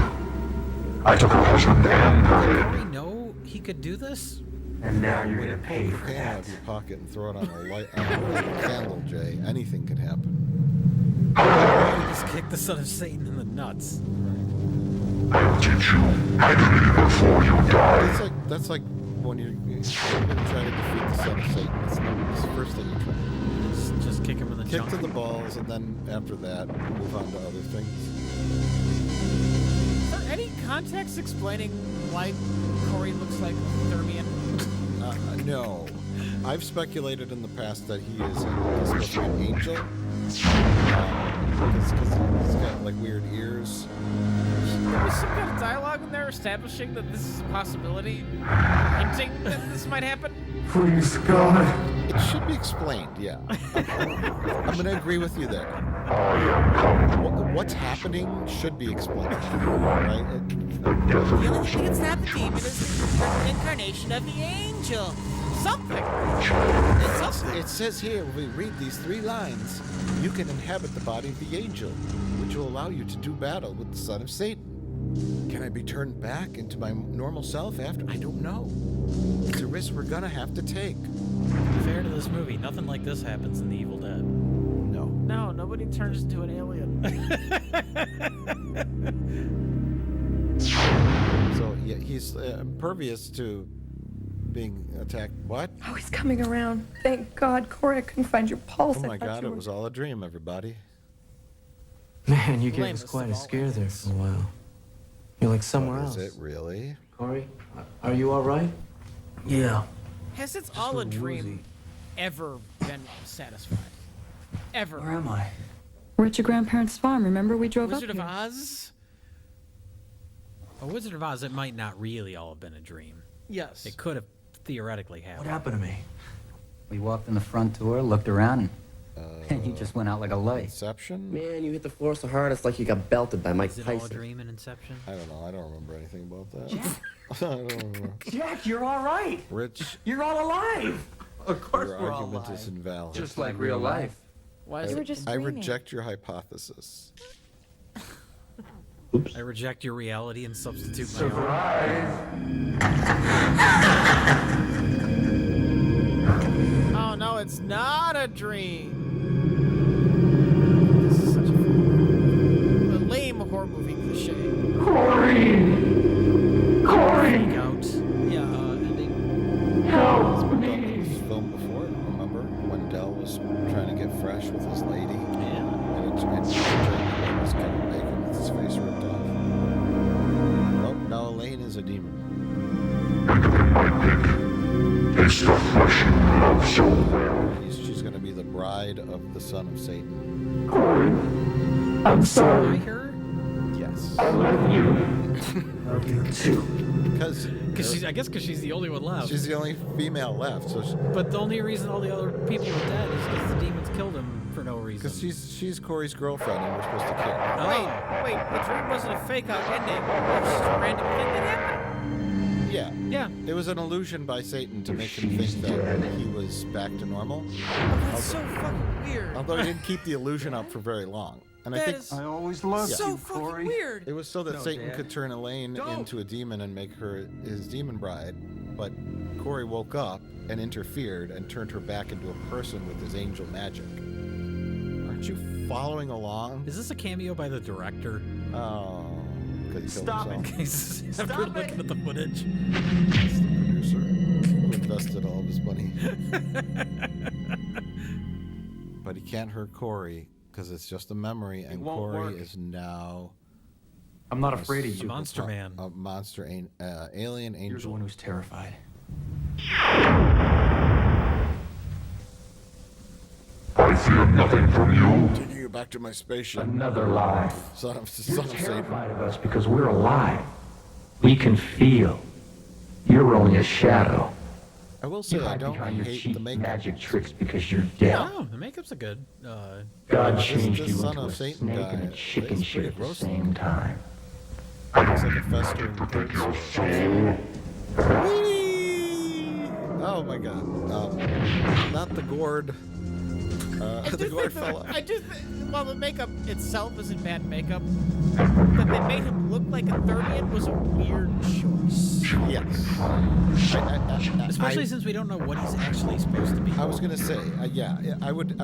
I took her husband and her Did head. we know he could do this? And now you're gonna pay Pull for your pan out that. of your pocket and throw it on a candle, Jay. Anything can happen. You just kick the son of Satan in the nuts. I'll teach you how to live before you die. That's like when you're going to try to defeat the son of Satan. It's the first thing you try. Just kick him in the Kick junk. to the balls, and then after that, move on to other things. Is there any context explaining why Corey looks like Thermian? No. I've speculated in the past that he is supposed to be an angel. Because he's got like weird ears. There was some kind of dialogue in there establishing that this is a possibility, hinting that this might happen. Please, God. It should be explained, yeah. I'm going to agree with you there. What's happening should be explained, right? The only thing that's not the demon is the incarnation of the angel. Something. It's something. It says here, when we read these 3 lines, you can inhabit the body of the angel, which will allow you to do battle with the son of Satan. Can I be turned back into my normal self after? I don't know. It's a risk we're gonna have to take. To be fair to this movie, nothing like this happens in The Evil Dead. No. No, nobody turns into an alien. So yeah, he's impervious to being attacked. What? Oh, he's coming around. Thank God, Corey, I couldn't find your pulse. Oh I my thought God! you It were- was all a dream, everybody. Man, you gave us Lamest quite of a all scare there laments. for a while. You're like somewhere What else. is it really? Corey, are you all right? Yeah. Has It's All a Dream ever been satisfied? Ever? Where am I? We're at your grandparents' farm. Remember we drove Wizard up of here? Oz? A Wizard of Oz, it might not really all have been a dream. Yes. It could have theoretically happened. What happened to me? We walked in the front door, looked around, and you just went out like a light. Inception? Man, you hit the floor so hard it's like you got belted by Mike Is it all a Tyson. dream in Inception? I don't know. I don't remember anything about that. I don't remember. Jack, you're all right. Rich, You're all alive. Of course your we're all argument alive. is invalid. Just like real life. Why is We were it? just I dreaming. reject your hypothesis. I reject your reality and substitute my own. Oh no, it's not a dream. This is such a lame horror movie cliche. Freak out. Yeah. Ending. It's been done in this film before. Remember when Del was trying to get fresh with his lady? Yeah. And it was Kevin Bacon with his face ripped off. Oh, now Elaine is a demon. It's the flesh you love so well. She's going to be the bride of the son of Satan. I'm I sorry. her? Yes. I love you. Love you too. Because I guess because she's the only one left. she's the only female left. So But the only reason all the other people are dead is because the demons killed him for no reason. because she's Corey's girlfriend and we're supposed to kill her. Oh. Wait, the dream wasn't a fake out ending. It was just a random thing that happened. Yeah. Yeah. It was an illusion by Satan to make him think that he was back to normal. That's so fucking weird. Although he didn't keep the illusion up for very long. And I That think is I always loved so you, fucking Corey. weird. it was so that No, Satan Dad. could turn Elaine into a demon and make her his demon bride. But Corey woke up and interfered and turned her back into a person with his angel magic. Aren't you following along? Is this a cameo by the director? Oh, because he killed Stop himself. In case after looking at the footage. That's the producer who invested all of his money. But he can't hurt Corey because it's just a memory, and won't Corey work. is now I'm not afraid of The you. Monster Man. a monster, alien You're the angel. one who's terrified. I fear nothing from you. Taking you back to my spaceship. Another lie. Son of You're Satan. terrified of us because we're alive. We can feel. You're only a shadow. I will say You I hide don't behind your hate cheap the makeup. magic tricks because you're dead. Oh, the makeup's a good. God This changed Son you into of a Satan snake guy, and a chicken it's shit pretty at the gross. same time. Looks like a festering pig sword. Whee! Oh my god. Not the gourd. The gourd fell off. Well, the makeup itself isn't bad makeup. That they made him look like a Therian was a weird choice. Yes. Especially since we don't know what he's actually supposed to be. I was gonna say, I would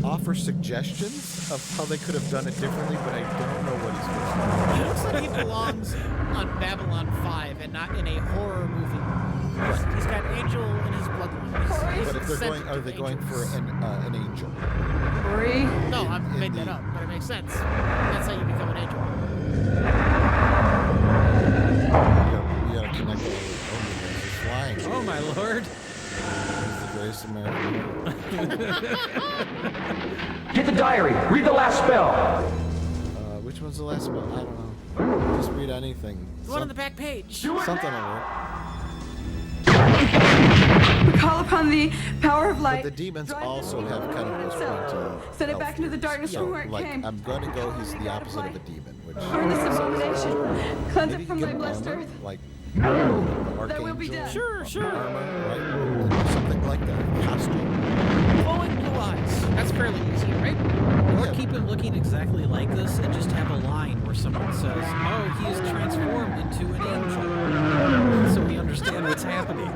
offer suggestions of how they could have done it differently, but I don't know what he's supposed to be. He looks like he belongs on Babylon 5 and not in a horror movie. He's got angel in his bloodline. But if they're going, are they going for an angel? Corey? No, I made that up, but it makes sense. That's how you become an angel. You gotta connect all the he's flying. Oh my lord! He's the greatest American. Get the diary. Read the last spell. Which one's the last spell? I don't know. Just read anything. The one on the back page. Something will work. We call upon the power of light. But the demons also have kind of this point to send it back into the darkness from where it like, came. I'm going to go, he's the opposite of a demon. Which Burn this abomination. Cleanse it from my armor, blessed earth. like There will be death. Sure. armor, right? Something like that. Costume. Glowing blue eyes. That's fairly easy, right? Or keep him looking exactly like this and just have a line where someone says, "Oh, he is transformed into an angel," so we understand what's happening.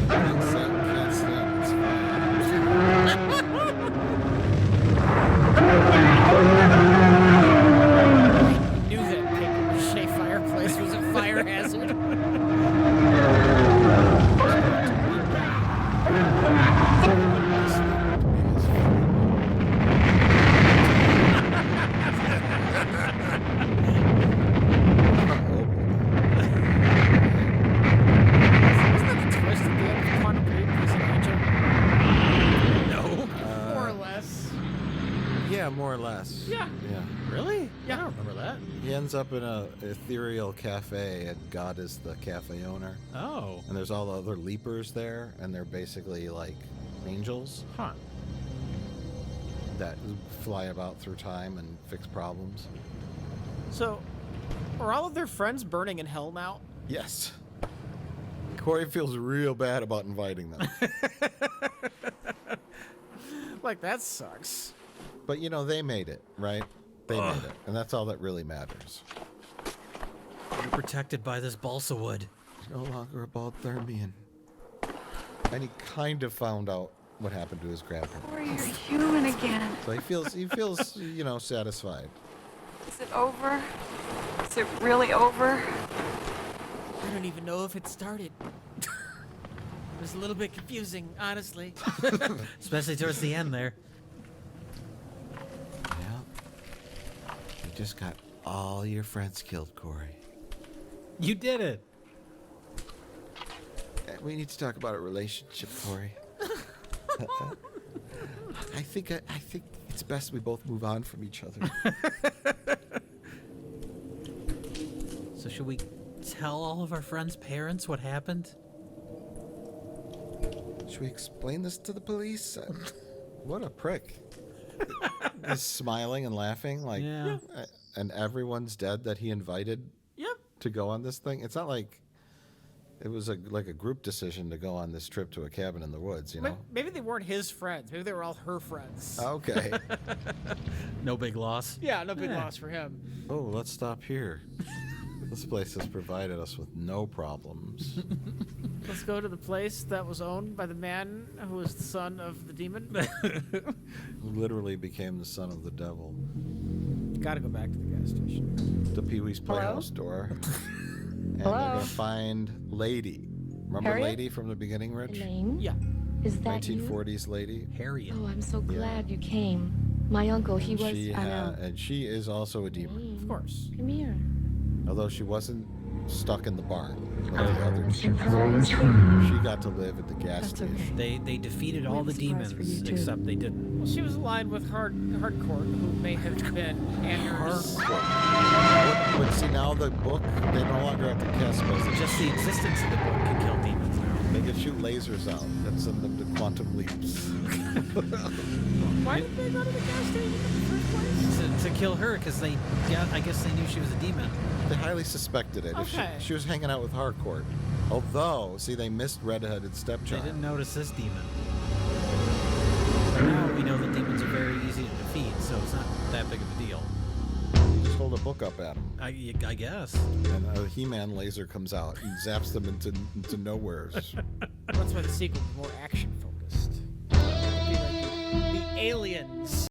Can't stand, it's Knew that paper mache fireplace was a fire hazard. more or less. Yeah. Really? Yeah. I don't remember that. He ends up in a ethereal cafe, and God is the cafe owner. Oh. And there's all the other leapers there, and they're basically like angels. Huh. That fly about through time and fix problems. So, are all of their friends burning in hell now? Yes. Corey feels real bad about inviting them. Like, that sucks. But, you know, they made it, right? They made it. And that's all that really matters. You're protected by this balsa wood. No longer a Baldthermian. And he kind of found out what happened to his grandparents. Or you're human again. So he feels, you know, satisfied. Is it over? Is it really over? I don't even know if it started. It was a little bit confusing, honestly. Especially towards the end there. Yeah. You just got all your friends killed, Corey. You did it. We need to talk about a relationship, Corey. I think it's best we both move on from each other. So should we tell all of our friends' parents what happened? Should we explain this to the police? What a prick. He's smiling and laughing like, Yeah. And everyone's dead that he invited to go on this thing. It's not like it was like a group decision to go on this trip to a cabin in the woods, you know? Maybe they weren't his friends. Maybe they were all her friends. Okay. No big loss. Yeah, no big loss for him. Oh, let's stop here. This place has provided us with no problems. Let's go to the place that was owned by the man who was the son of the demon. Who literally became the son of the devil. Gotta go back to the gas station. The Pee-wee's Playhouse door. And Hello? they're gonna find Lady. Remember Harriet? Lady from the beginning, Rich? Elaine? Yeah. Is that 1940s Lady. Harriet. you? Oh, I'm so glad you came. My uncle, he was... And she is also a demon. Of course. Come here. Although she wasn't stuck in the barn like the others. She got to live at the gas station. They defeated all the demons except they didn't. Well, she was aligned with Hardcore, who may have been Anders. But see, now the book, they no longer have to cast spells. Just the existence of the book can kill demons now. They You shoot lasers out that send them to quantum leaps. Why did they go to the gas station in the first place? To kill her, because I guess they knew she was a demon. They highly suspected it. Okay. If she was hanging out with Harcourt. Although, see, they missed redheaded stepchild. They didn't notice this demon. But now we know that demons are very easy to defeat, so it's not that big of a deal. Just hold a book up at them. I guess. And a He-Man laser comes out and zaps them into nowheres. That's why the sequel was more action focused. It'd be like the aliens.